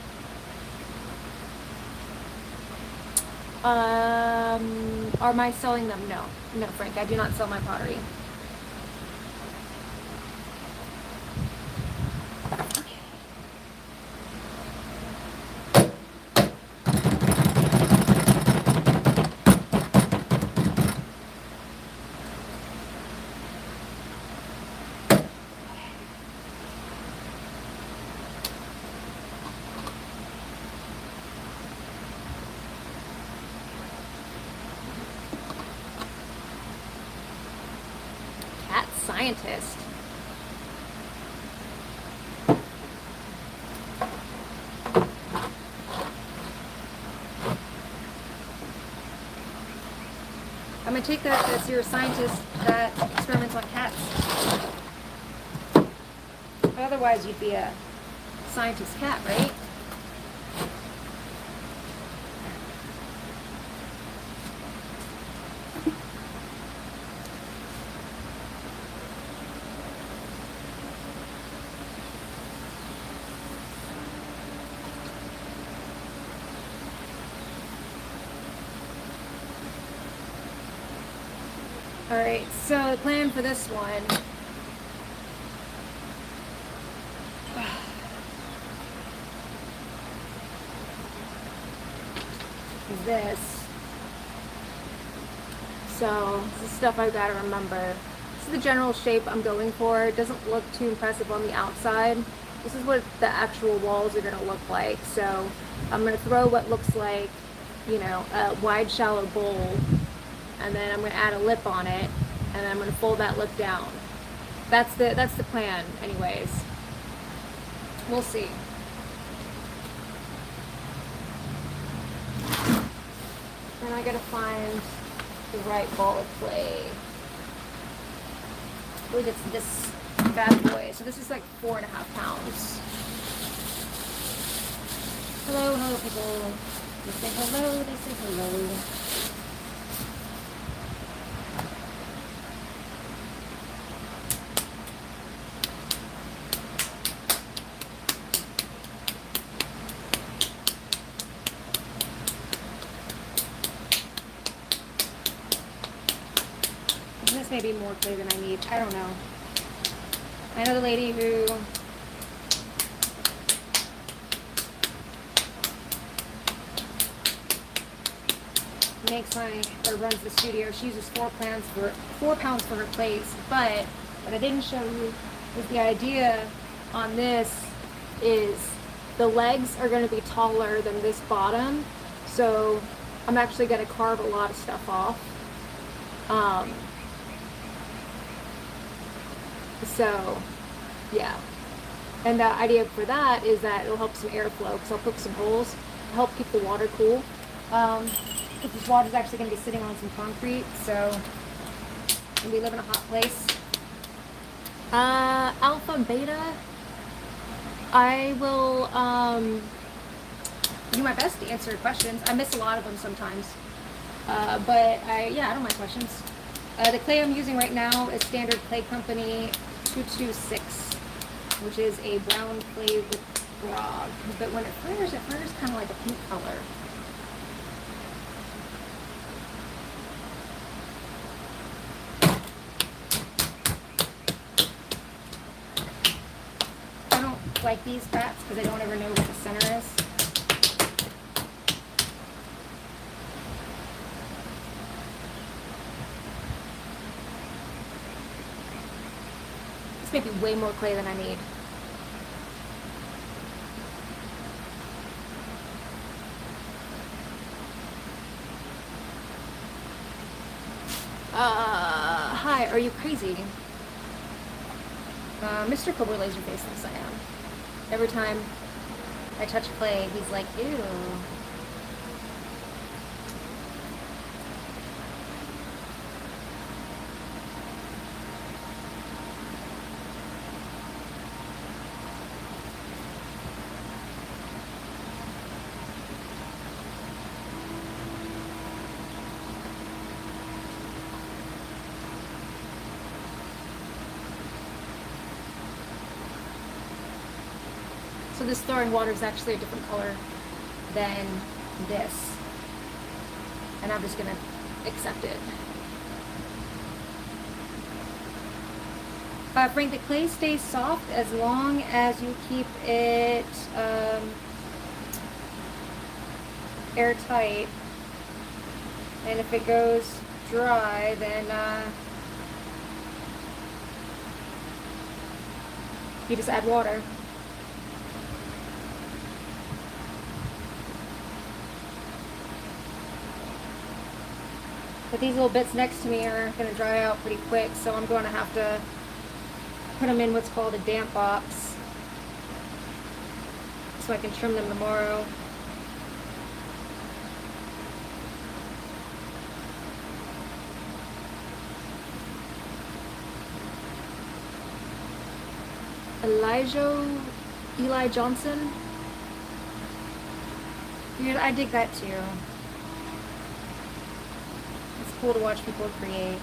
Am I selling them? No. No, Frank, I do not sell my pottery. Scientist. I'm gonna take that as you're a scientist that experiments on cats. But otherwise you'd be a scientist cat, right? Alright, so the plan for this one is this. So this is stuff I've got to remember. This is the general shape I'm going for. It doesn't look too impressive on the outside. This is what the actual walls are going to look like. So I'm going to throw what looks like, you know, a wide shallow bowl, and then I'm going to add a lip on it, and then I'm going to fold that lip down. That's the plan anyways. We'll see. Then I gotta find the right ball of clay. I believe it's this bad boy. So this is like 4.5 pounds. Hello people. They say hello, they say hello. This may be more clay than I need. I don't know. I know the lady who runs the studio. She uses 4 pounds for her plates. But what I didn't show you is the idea on this is the legs are going to be taller than this bottom. So I'm actually going to carve a lot of stuff off. So yeah. And the idea for that is that it'll help some airflow because I'll poke some holes to help keep the water cool. Because this water is actually going to be sitting on some concrete, so we live in a hot place. Alpha, beta, I will do my best to answer questions. I miss a lot of them sometimes, but I don't mind questions. The clay I'm using right now is Standard Clay Company 226, which is a brown clay with grog. But when it flares kind of like a pink color. I don't like these bats because I don't ever know what the center is. This may be way more clay than I need. Hi, are you crazy? Mr. Cobra Laser Face thinks I am. Every time I touch clay, he's like, ew. So this thawing water is actually a different color than this. And I'm just going to accept it. Frank, the clay stays soft as long as you keep it airtight. And if it goes dry, then you just add water. But these little bits next to me are going to dry out pretty quick, so I'm going to have to put them in what's called a damp box so I can trim them tomorrow. Eli Johnson. Dude, I dig that too. It's cool to watch people create.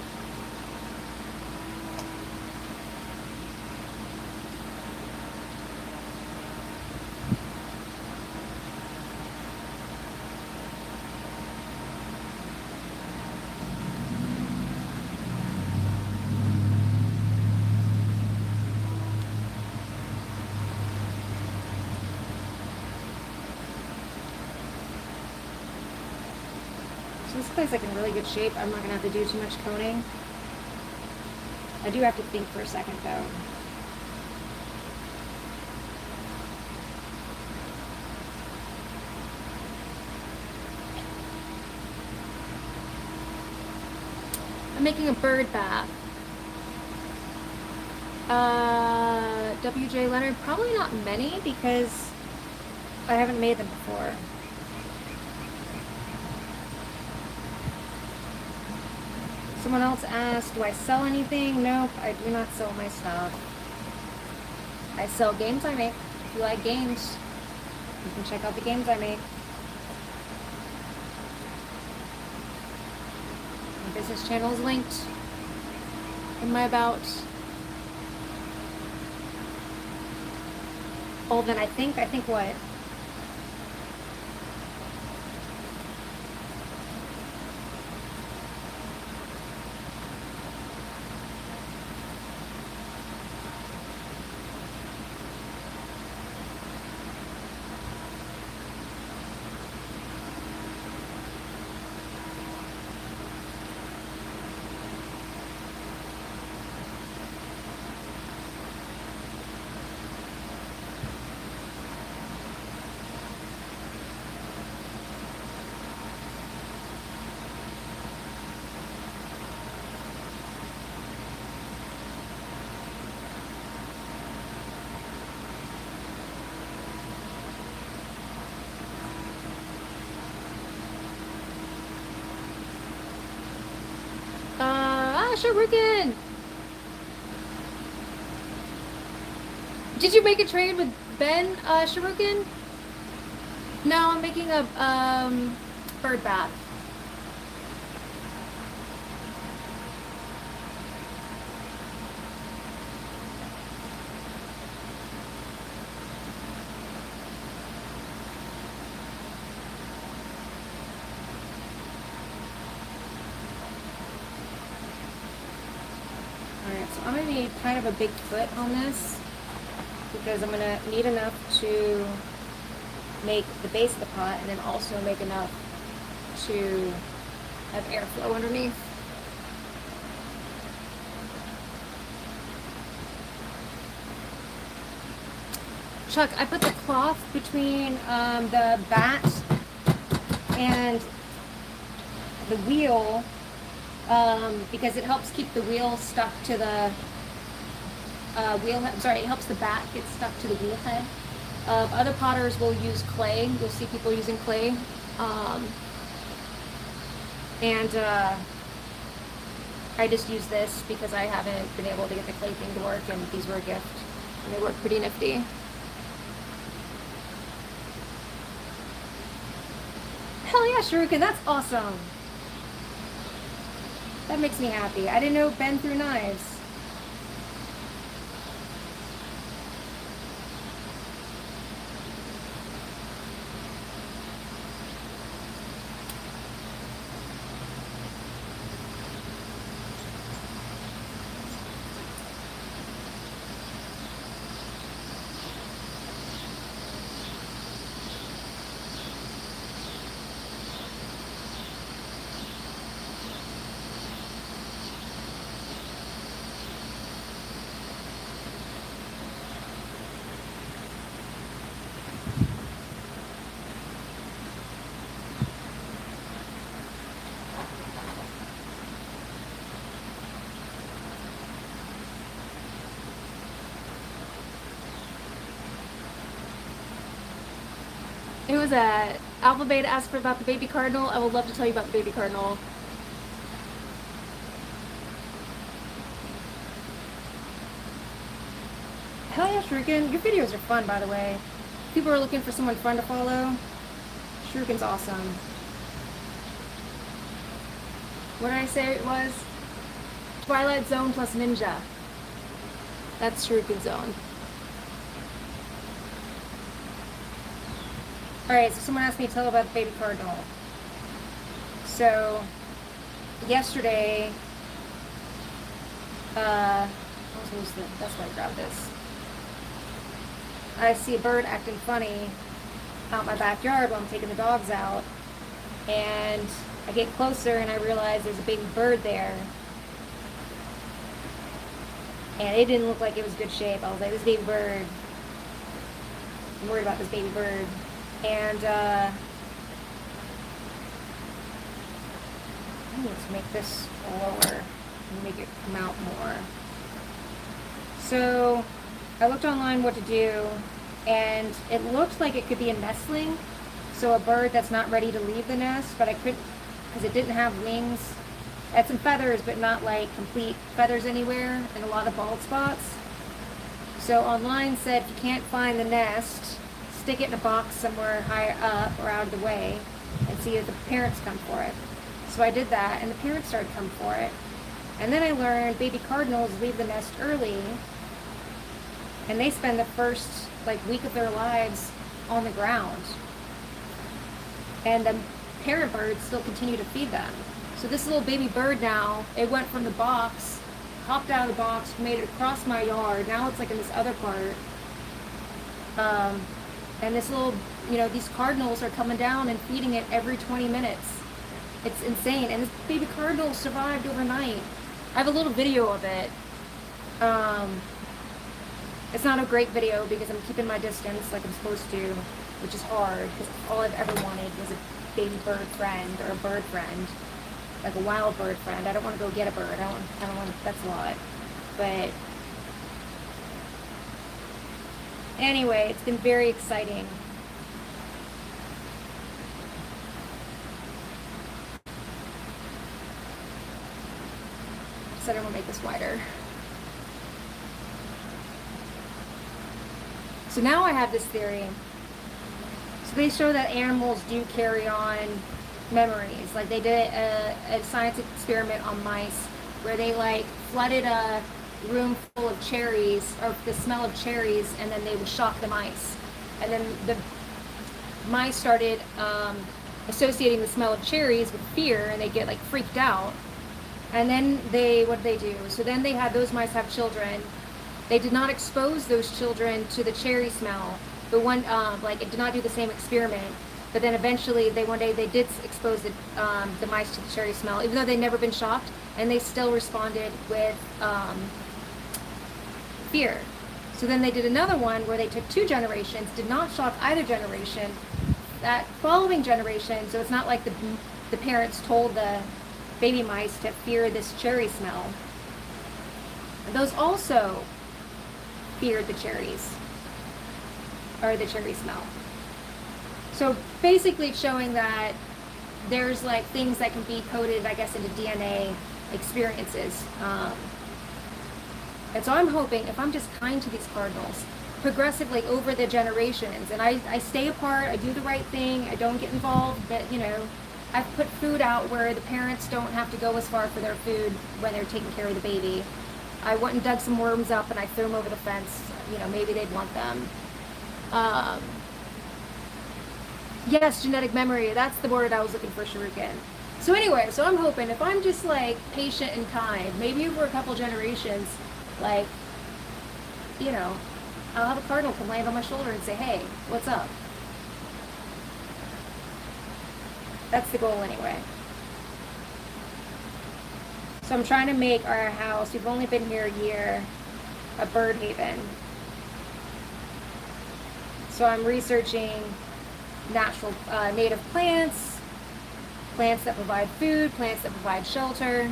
This place like in really good shape. I'm not going to have to do too much coating. I do have to think for a second though. I'm making a bird bath. WJ Leonard, probably not many because I haven't made them before. Someone else asked, do I sell anything? Nope, I do not sell my stuff. I sell games I make. If you like games, you can check out the games I make. My business channel is linked in my about. Oh, then I think what? Shuriken! Did you make a trade with Ben, Shuriken? No, I'm making a, bird bath. Alright, so I'm going to need kind of a big foot on this because I'm going to need enough to make the base of the pot and then also make enough to have airflow underneath. Chuck, I put the cloth between the bat and the wheel because it helps keep the wheel stuck to the wheel head. Sorry, it helps the bat get stuck to the wheel head. Other potters will use clay. You'll see people using clay. I just use this because I haven't been able to get the clay thing to work, and these were a gift. And they work pretty nifty. Hell yeah, Shuriken, that's awesome. That makes me happy. I didn't know Ben threw knives. It was a Alpha Beta asked for about the baby cardinal. I would love to tell you about the baby cardinal. Hell yeah, Shuriken. Your videos are fun, by the way. People are looking for someone fun to follow. Shuriken's awesome. What did I say it was? Twilight Zone plus Ninja. That's Shuriken Zone. Alright, so someone asked me to tell about the baby cardinal. So, yesterday, that's why I grabbed this. I see a bird acting funny out my backyard while I'm taking the dogs out. And I get closer and I realize there's a baby bird there. And it didn't look like it was good shape. I was like, this baby bird. I'm worried about this baby bird. And I need to make this lower and make it come out more. So I looked online what to do, and it looked like it could be a nestling, so a bird that's not ready to leave the nest, but I couldn't, because it didn't have wings. It had some feathers, but not like complete feathers anywhere, and a lot of bald spots. So online said if you can't find the nest, stick it in a box somewhere higher up or out of the way and see if the parents come for it. So I did that, and the parents started coming for it. And then I learned baby cardinals leave the nest early, and they spend the first like week of their lives on the ground. And the parent birds still continue to feed them. So this little baby bird now, it went from the box, hopped out of the box, made it across my yard. Now it's like in this other part. And this little, you know, these cardinals are coming down and feeding it every 20 minutes. It's insane. And this baby cardinal survived overnight. I have a little video of it. It's not a great video because I'm keeping my distance like I'm supposed to, which is hard because all I've ever wanted was a baby bird friend or a bird friend, like a wild bird friend. I don't want to go get a bird. I don't want. That's a lot. But anyway, it's been very exciting. So I'm gonna make this wider. So now I have this theory. So they show that animals do carry on memories. Like they did a science experiment on mice where they like flooded a room full of cherries, or the smell of cherries, and then they would shock the mice. And then the mice started associating the smell of cherries with fear, and they get like freaked out. And then what did they do? So then they had those mice have children. They did not expose those children to the cherry smell. But like it did not do the same experiment. But then eventually one day they did expose the mice to the cherry smell, even though they'd never been shocked, and they still responded with fear. So then they did another one where they took 2 generations, did not shock either generation. That following generation, so it's not like the parents told the baby mice to fear this cherry smell. Those also feared the cherries, or the cherry smell. So basically showing that there's like things that can be coded, I guess, into DNA experiences. And so I'm hoping, if I'm just kind to these cardinals, progressively over the generations, and I stay apart, I do the right thing, I don't get involved, but you know, I've put food out where the parents don't have to go as far for their food when they're taking care of the baby. I went and dug some worms up and I threw them over the fence. You know, maybe they'd want them. Yes, genetic memory. That's the word I was looking for, Shuriken. So anyway, so I'm hoping if I'm just like patient and kind, maybe over a couple generations, like, you know, I'll have a cardinal come land on my shoulder and say, hey, what's up? That's the goal anyway. So I'm trying to make our house, we've only been here a year, a bird haven. So I'm researching natural, native plants, plants that provide food, plants that provide shelter.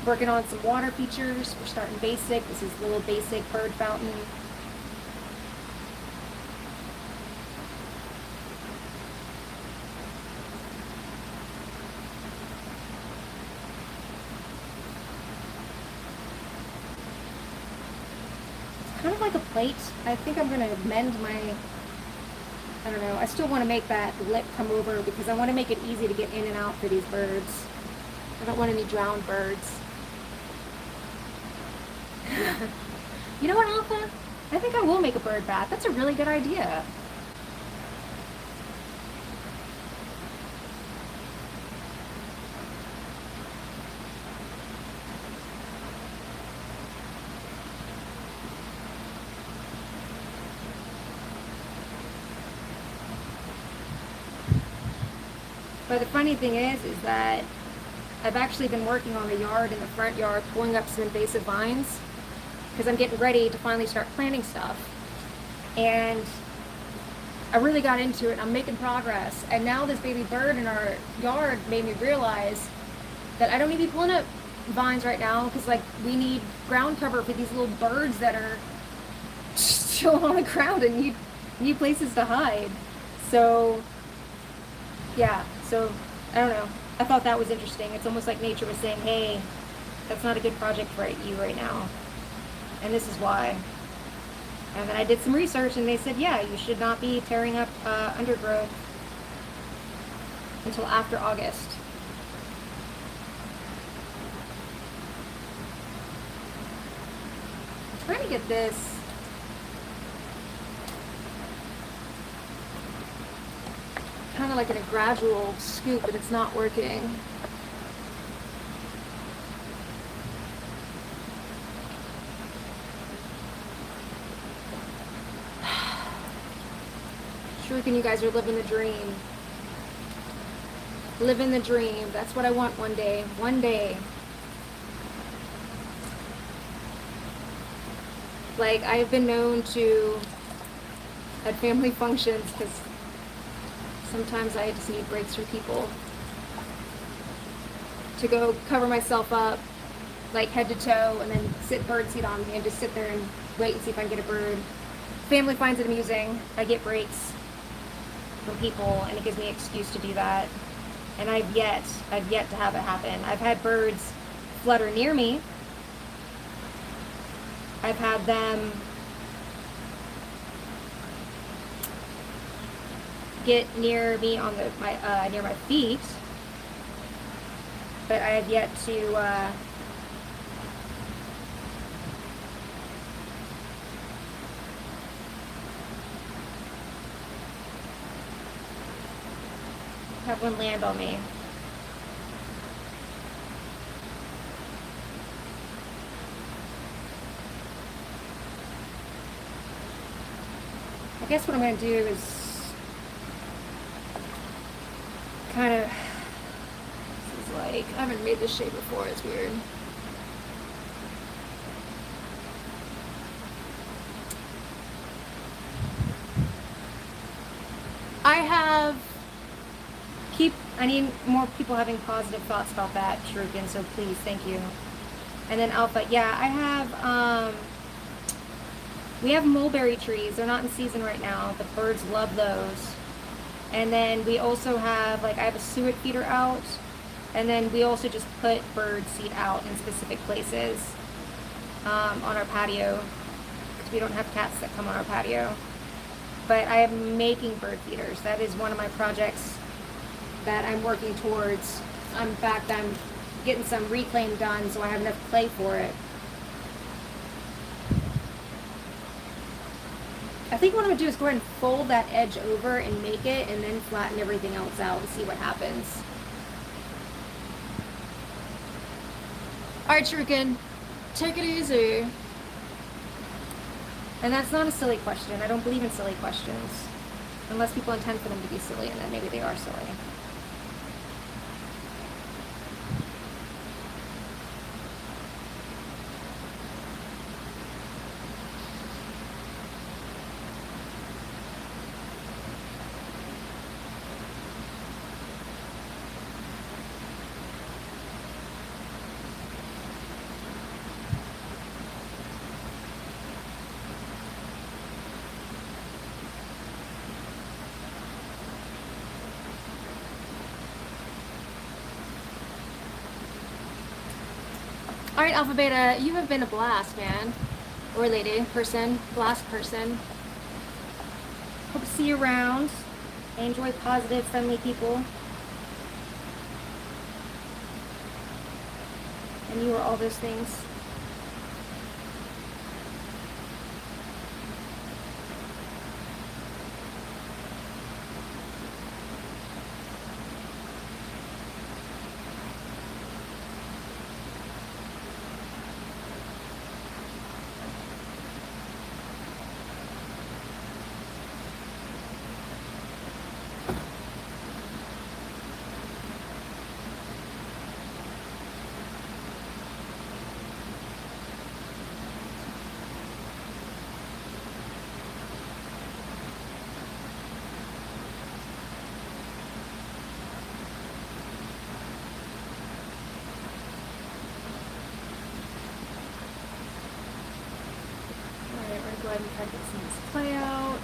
Working on some water features. We're starting basic. This is a little basic bird fountain. Kind of like a plate. I think I'm going to mend my, I don't know, I still want to make that lip come over because I want to make it easy to get in and out for these birds. I don't want any drowned birds. You know what, Alpha? I think I will make a bird bath. That's a really good idea. But the funny thing is that I've actually been working on the yard, in the front yard, pulling up some invasive vines because I'm getting ready to finally start planting stuff. And I really got into it. I'm making progress. And now this baby bird in our yard made me realize that I don't need to be pulling up vines right now because like we need ground cover for these little birds that are just chilling on the ground and need places to hide. So yeah, so I don't know. I thought that was interesting. It's almost like nature was saying, hey, that's not a good project for you right now. And this is why. And then I did some research and they said, yeah, you should not be tearing up undergrowth until after August. I'm trying to get this kind of like in a gradual scoop, but it's not working. Shuriken, you guys are living the dream. Living the dream. That's what I want one day. One day. Like, I've been known to, at family functions, because sometimes I just need breaks from people, to go cover myself up, like head to toe, and then sit birdseed on me and just sit there and wait and see if I can get a bird. Family finds it amusing. I get breaks from people, and it gives me an excuse to do that. And I've yet to have it happen. I've had birds flutter near me. I've had them get near me on near my feet, but I have yet to have one land on me. I guess what I'm going to do is kind of, this is like, I haven't made this shape before, it's weird. I need more people having positive thoughts about that, Shuriken, so please, thank you. And then Alpha, yeah, I have, we have mulberry trees. They're not in season right now. The birds love those. And then we also have, like, I have a suet feeder out. And then we also just put bird seed out in specific places on our patio, because we don't have cats that come on our patio. But I am making bird feeders. That is one of my projects that I'm working towards. In fact, I'm getting some reclaim done so I have enough clay for it. I think what I'm going to do is go ahead and fold that edge over and make it, and then flatten everything else out and see what happens. Alright, Shuriken, take it easy. And that's not a silly question. I don't believe in silly questions. Unless people intend for them to be silly, and then maybe they are silly. Alright, Alpha Beta, you have been a blast, man. Or lady, person, blast person. Hope to see you around. I enjoy positive, friendly people. And you are all those things. Go ahead and try to get some of this clay out.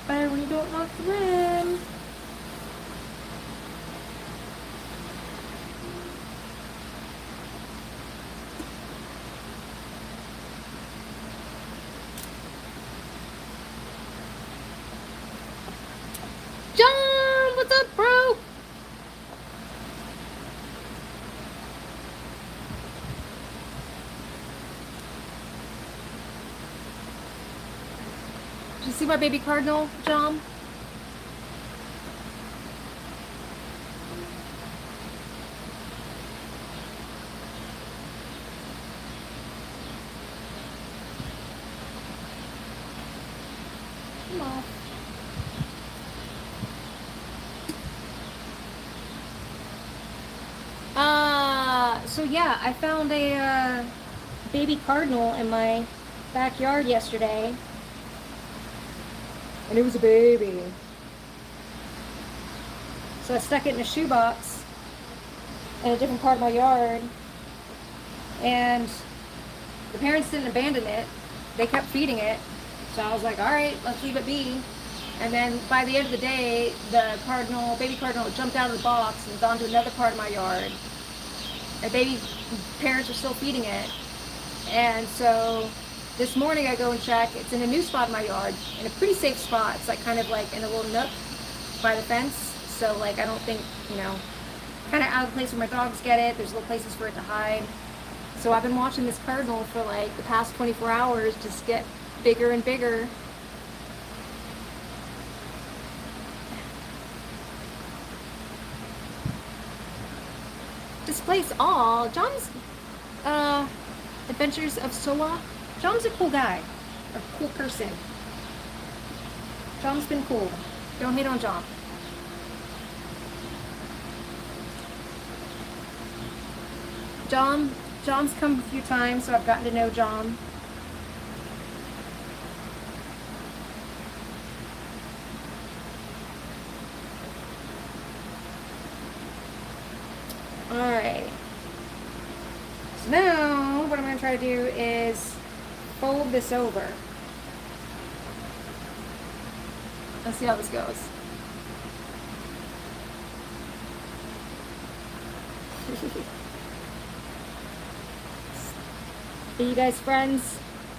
not better when you don't lock the rim. John, what's up, bro? Did you see my baby cardinal, John? Come on. So yeah, I found a baby cardinal in my backyard yesterday. And it was a baby. So I stuck it in a shoebox in a different part of my yard. And the parents didn't abandon it. They kept feeding it. So I was like, all right, let's leave it be. And then by the end of the day, the baby cardinal jumped out of the box and gone to another part of my yard. And baby parents are still feeding it. And so this morning I go and check. It's in a new spot in my yard, in a pretty safe spot. It's like kind of like in a little nook by the fence. So like I don't think, kind of out of the place where my dogs get it. There's little places for it to hide. So I've been watching this cardinal for like the past 24 hours just get bigger and bigger. Displays all. John's Adventures of Soa. John's a cool guy, or cool person. John's been cool. Don't hate on John. John's come a few times, so I've gotten to know John. Alright. So now, what I'm going to try to do is fold this over. Let's see how this goes. Are you guys friends,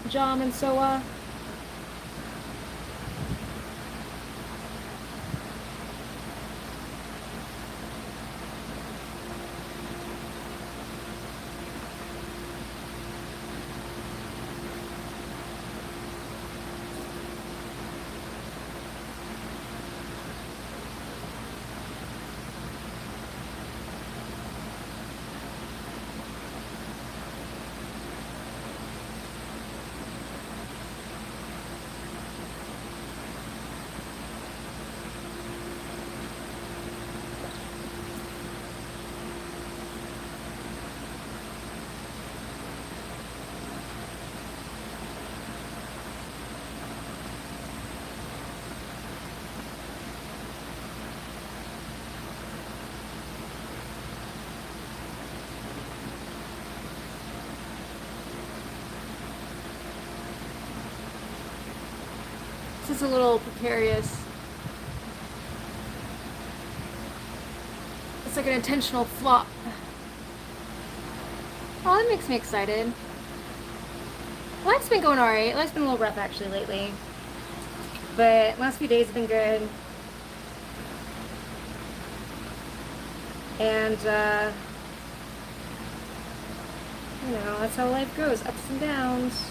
John and Soa? This is a little precarious. It's like an intentional flop. Oh, that makes me excited. Life's been going alright. Life's been a little rough actually lately. But last few days have been good. And, that's how life goes. Ups and downs.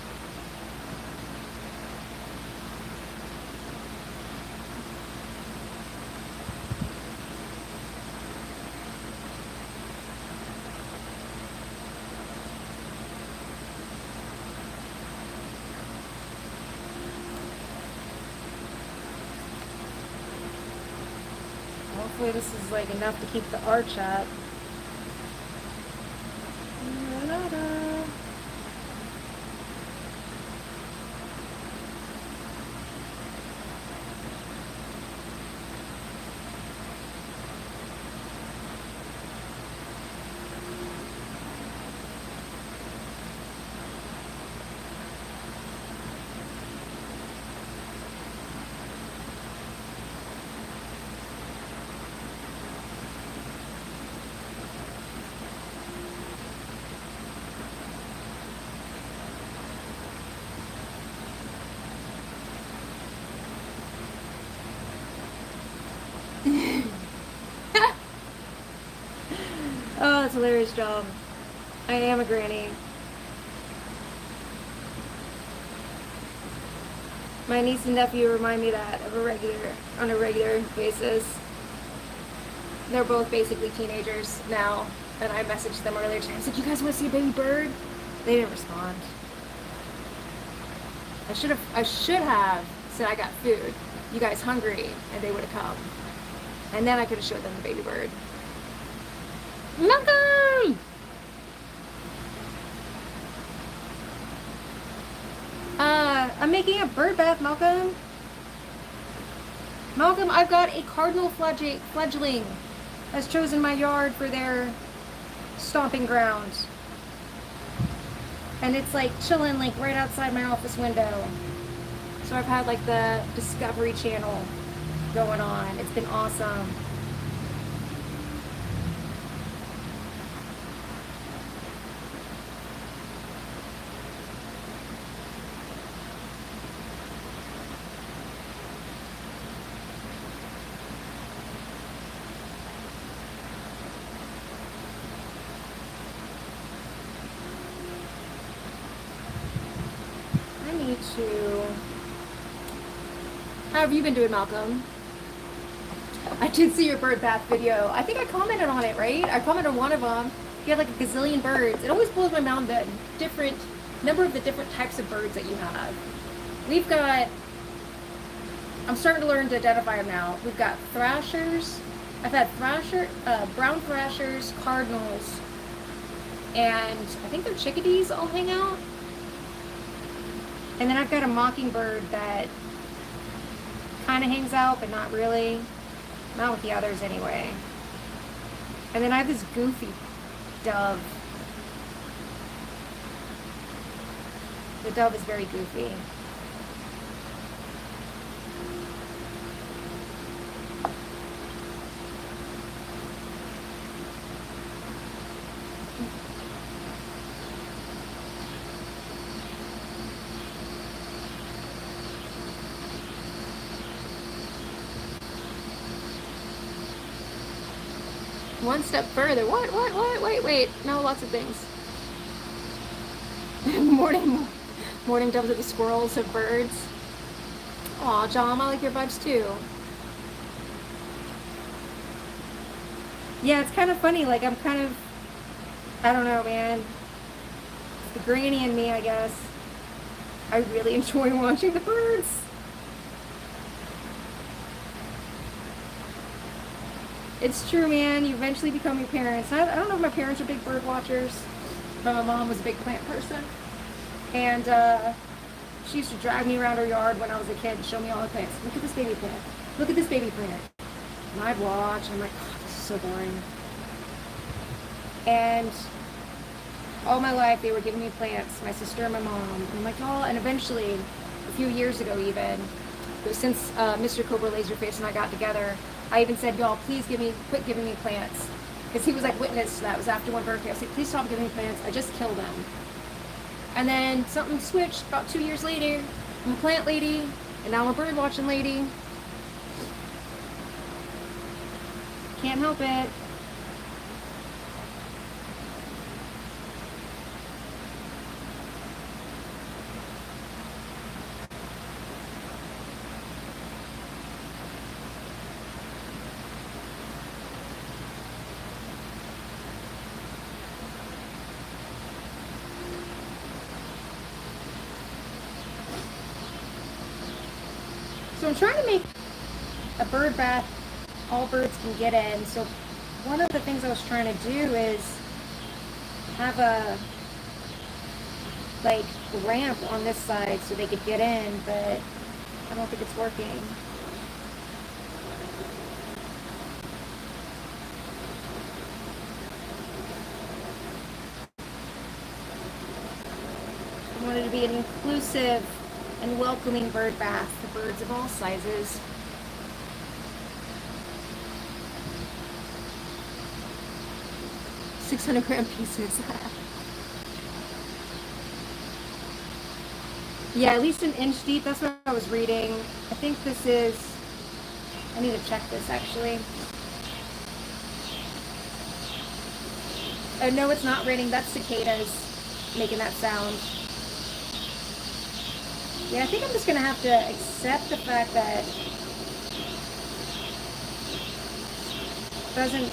Hopefully this is like enough to keep the arch up. That's hilarious, John. I am a granny. My niece and nephew remind me that on a regular basis. They're both basically teenagers now, and I messaged them earlier today. I was like, "You guys want to see a baby bird?" They didn't respond. I should have said I got food. You guys hungry? And they would have come, and then I could have showed them the baby bird. Malcolm! I'm making a bird bath, Malcolm. Malcolm, I've got a cardinal fledgling has chosen my yard for their stomping grounds. And it's like chilling like right outside my office window. So I've had like the Discovery Channel going on. It's been awesome. How have you been doing, Malcolm? I did see your bird bath video. I think I commented on it, right? I commented on one of them. You had like a gazillion birds. It always blows my mind the different number of the different types of birds that you have. We've got, I'm starting to learn to identify them now. We've got thrashers. I've had brown thrashers, cardinals, and I think they're chickadees all hang out. And then I've got a mockingbird that kind of hangs out, but not really. Not with the others anyway. And then I have this goofy dove. The dove is very goofy. One step further. What? Wait. No, lots of things. Morning doves are the squirrels of birds. Aw, John, I like your vibes too. Yeah, it's kind of funny. Like, I'm kind of, I don't know, man. It's the granny in me, I guess. I really enjoy watching the birds. It's true, man. You eventually become your parents. I don't know if my parents are big bird watchers, but my mom was a big plant person. And she used to drag me around her yard when I was a kid and show me all the plants. Look at this baby plant. Look at this baby plant. And I'd watch. I'm like, oh, this is so boring. And all my life, they were giving me plants, my sister and my mom. And I'm like, oh, and eventually, a few years ago even, since Mr. Cobra Laser Face and I got together, I even said, y'all, please quit giving me plants. Because he was like witness to that. It was after one birthday. I said, please stop giving me plants. I just killed them. And then something switched about 2 years later. I'm a plant lady, and now I'm a bird watching lady. Can't help it. So I'm trying to make a bird bath all birds can get in. So one of the things I was trying to do is have a like ramp on this side so they could get in, but I don't think it's working. I wanted to be an inclusive and welcoming bird bath for birds of all sizes. $600-gram pieces. Yeah, at least an inch deep. That's what I was reading. I think this is, I need to check this actually. No, it's not raining. That's cicadas making that sound. Yeah, I think I'm just going to have to accept the fact that it doesn't...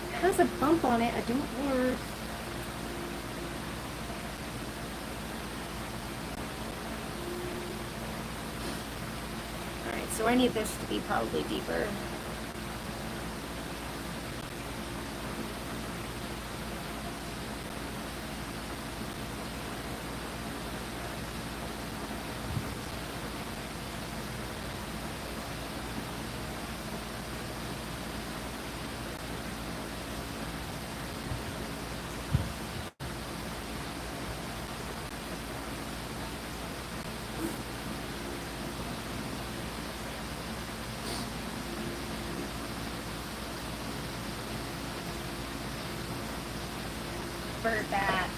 It has a bump on it. I don't work. Alright, so I need this to be probably deeper. For that.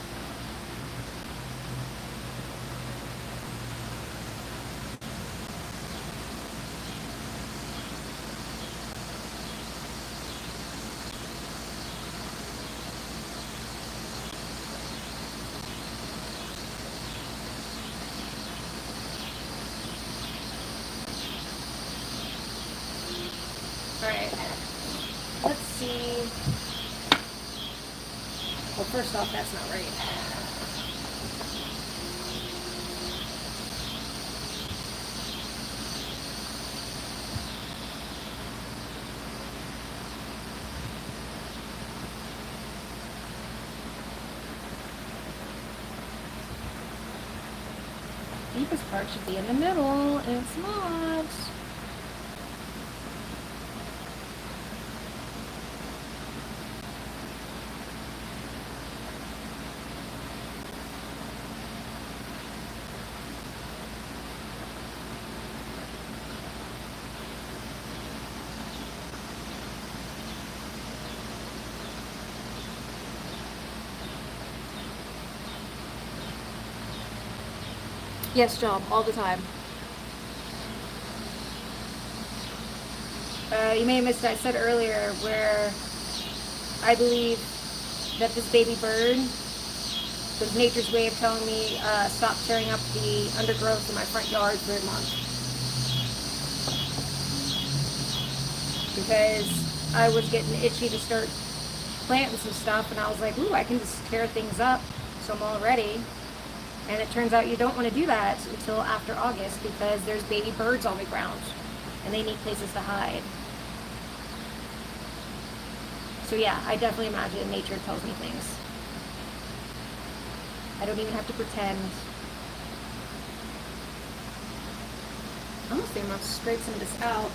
Alright, let's see. Well, first off, that's not right. Deepest part should be in the middle, and it's not. Yes, job, all the time. You may have missed it. I said earlier where I believe that this baby bird was nature's way of telling me stop tearing up the undergrowth in my front yard for a month. Because I was getting itchy to start planting some stuff, and I was like, ooh, I can just tear things up so I'm all ready. And it turns out you don't want to do that until after August because there's baby birds on the ground and they need places to hide. So yeah, I definitely imagine nature tells me things. I don't even have to pretend. I almost think I'm going to scrape some of this out.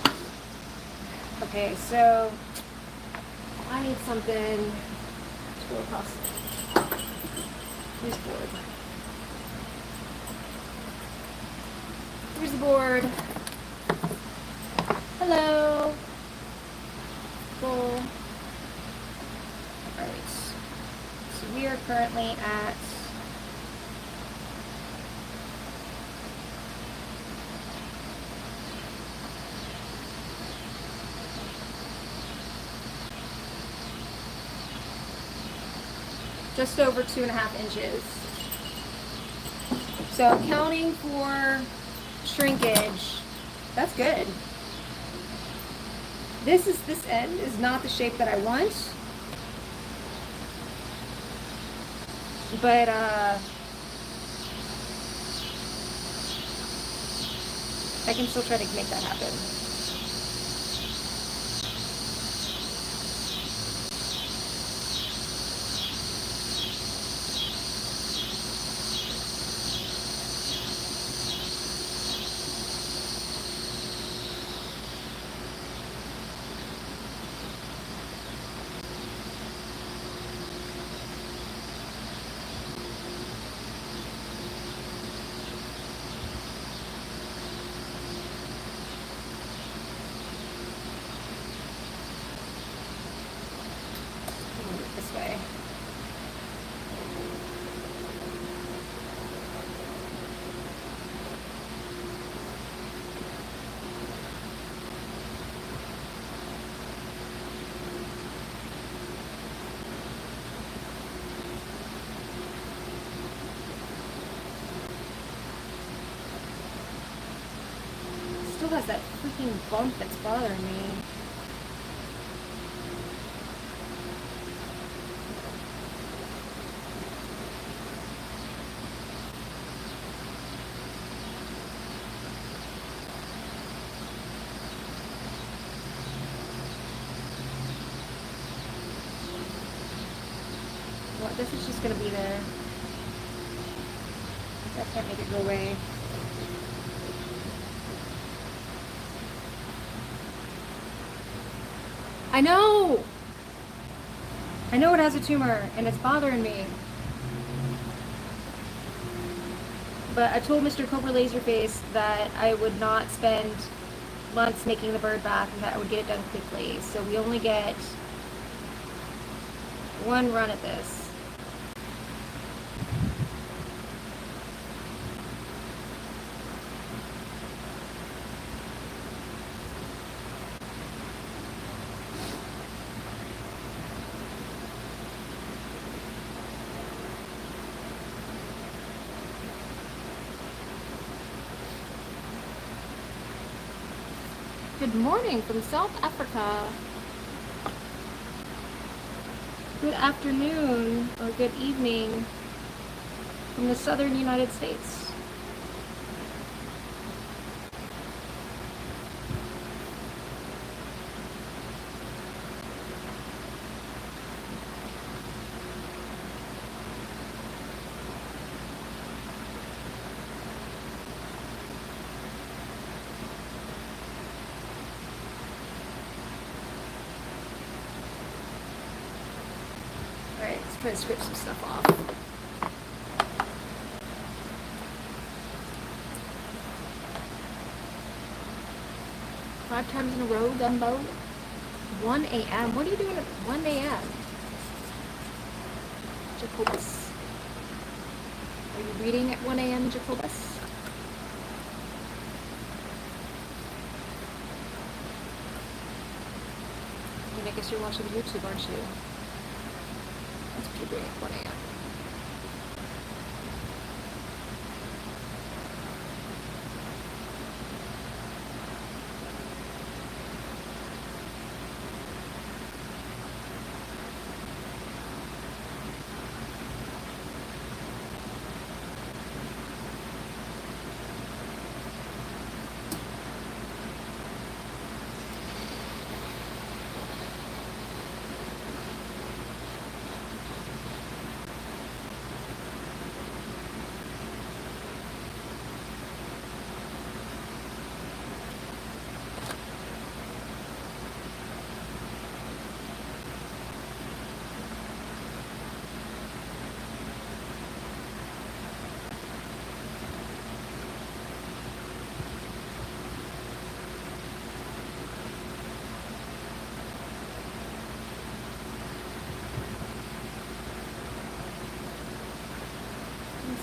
Okay, so I need something to go across this board. Here's the board. Hello. Cool. Alright. So we are currently at just over 2.5 inches. So counting for shrinkage, that's good. This end is not the shape that I want, but I can still try to make that happen. still has that freaking bump that's bothering me. Well, this is just gonna be there. I can't make it go away. I know! I know it has a tumor, and it's bothering me. But I told Mr. Cobra Laser Face that I would not spend months making the bird bath and that I would get it done quickly. So we only get one run at this. Good morning from South Africa. Good afternoon or good evening from the southern United States. Alright, let's try to scrape some stuff off. Five times in a row, Dumbo. 1 a.m. What are you doing at 1 a.m.? Jacobus. Are you reading at 1 a.m., Jacobus? I mean, I guess you're watching YouTube, aren't you? That's what you're doing at 1 a.m.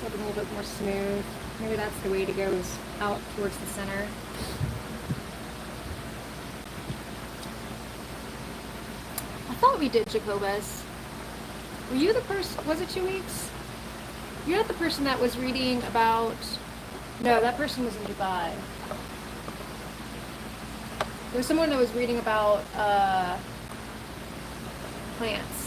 Something a little bit more smooth. Maybe that's the way to go, is out towards the center. I thought we did Jacobus. Were you the person, was it 2 weeks? You're not the person that was reading about, no, that person was in Dubai. There was someone that was reading about plants.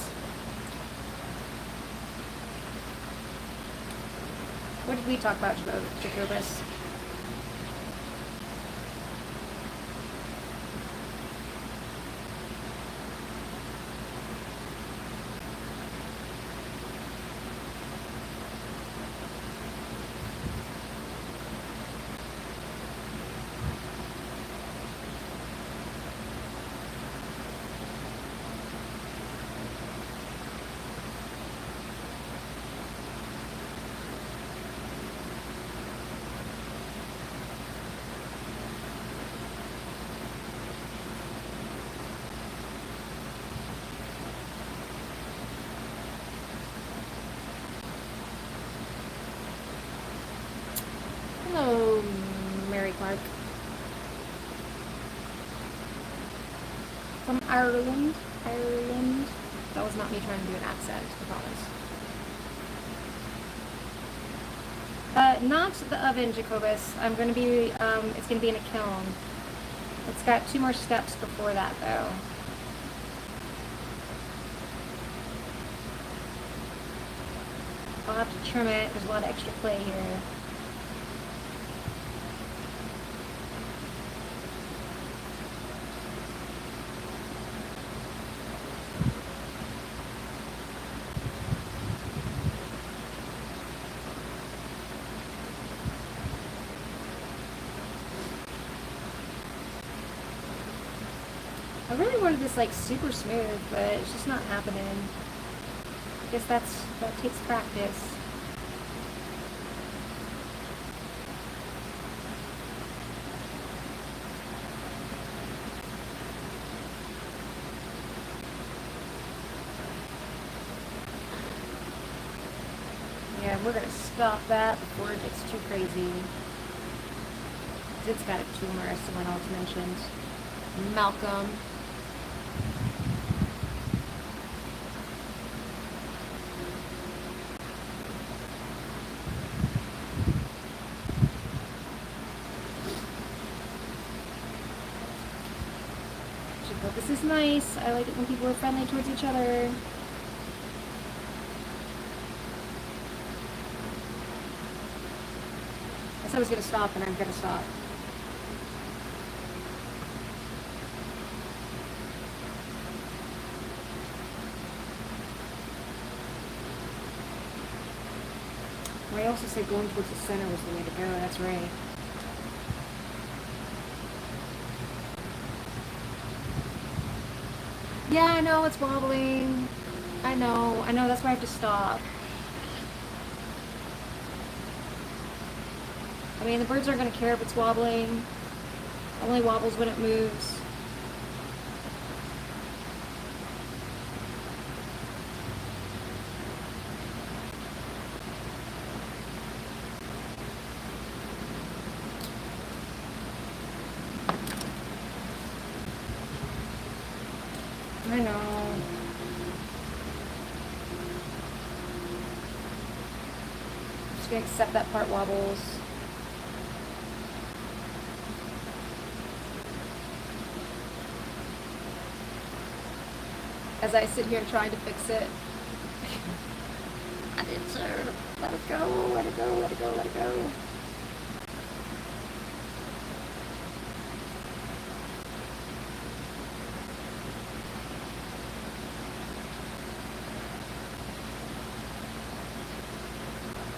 What did we talk about, Jacobus? Hello, Mary Clark. From Ireland. Ireland. That was not me trying to do an accent, I promise. Not the oven, Jacobus. I'm going to be, it's going to be in a kiln. It's got 2 more steps before that, though. I'll have to trim it. There's a lot of extra clay here. I really wanted this like super smooth, but it's just not happening. I guess that takes practice. Yeah, we're gonna stop that before it gets too crazy. It's got a tumor, as someone else mentioned. Malcolm. This is nice. I like it when people are friendly towards each other. I said I was going to stop, and I'm going to stop. I also said going towards the center was the way to go. That's right. Yeah, I know it's wobbling. I know, that's why I have to stop. I mean, the birds aren't going to care if it's wobbling. It only wobbles when it moves. I know. Just gonna accept that part wobbles. As I sit here trying to fix it. I did, sir. Let it go, let it go, let it go, let it go.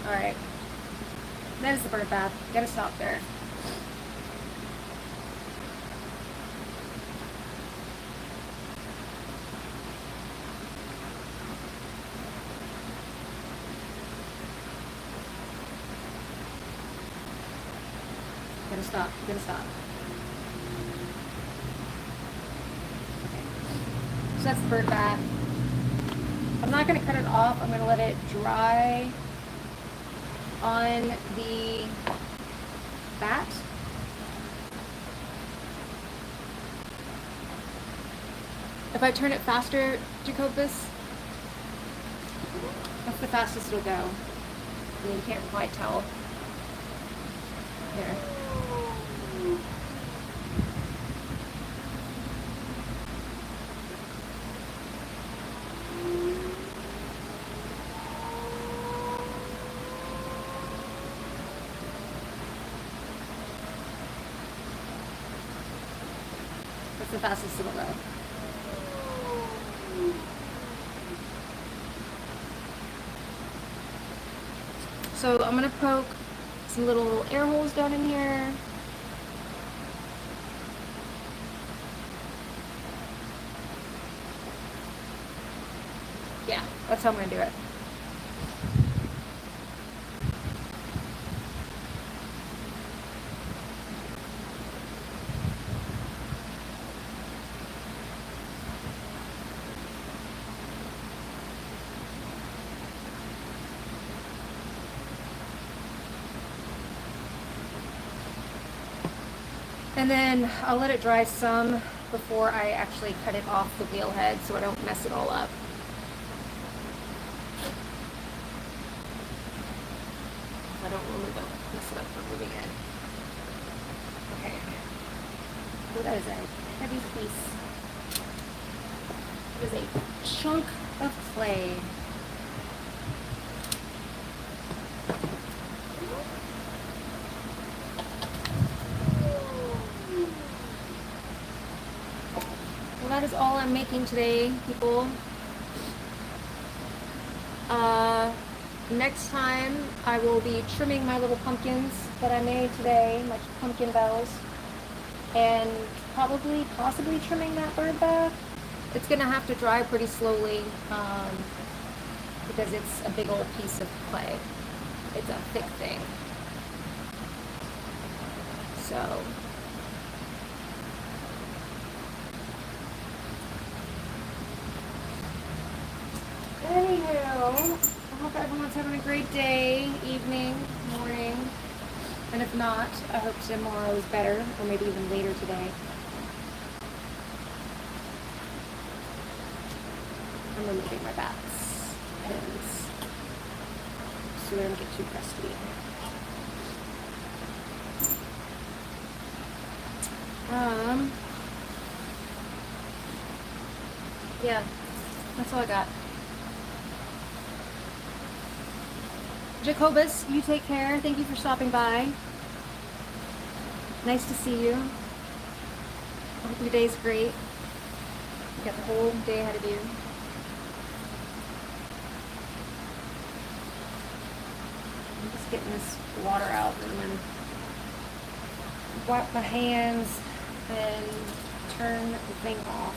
Alright. That is the bird bath. Gotta stop there. Gotta stop. Gotta stop. Okay. So that's the bird bath. I'm not gonna cut it off. I'm gonna let it dry on the bat. If I turn it faster, Jacobus, that's the fastest it'll go. I mean, you can't quite tell. Here. That's the fastest it'll go. So I'm gonna poke some little air holes down in here. Yeah, that's how I'm gonna do it. And then I'll let it dry some before I actually cut it off the wheel head so I don't mess it all up. don't mess it up for moving it. Okay. Oh, that is a heavy piece. It is a chunk of clay. Well, that is all I'm making today, people. Next time I will be trimming my little pumpkins that I made today, my pumpkin bells, and possibly trimming that bird bath. It's gonna have to dry pretty slowly because it's a big old piece of clay. It's a thick thing. So anywho, I hope everyone's having a great day, evening, morning. And if not, I hope tomorrow is better, or maybe even later today. I'm removing my bats pins so they don't get too crusty. Yeah, that's all I got. Jacobus, you take care. Thank you for stopping by. Nice to see you. I hope your day's great. You got the whole day ahead of you. I'm just getting this water out and then wipe my hands and turn the thing off.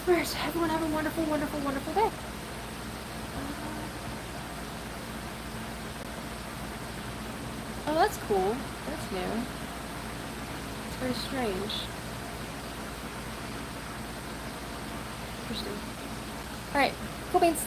Alright, everyone have a wonderful, wonderful, wonderful day. Oh, that's cool. That's new. It's very strange. Interesting. Alright, cool beans.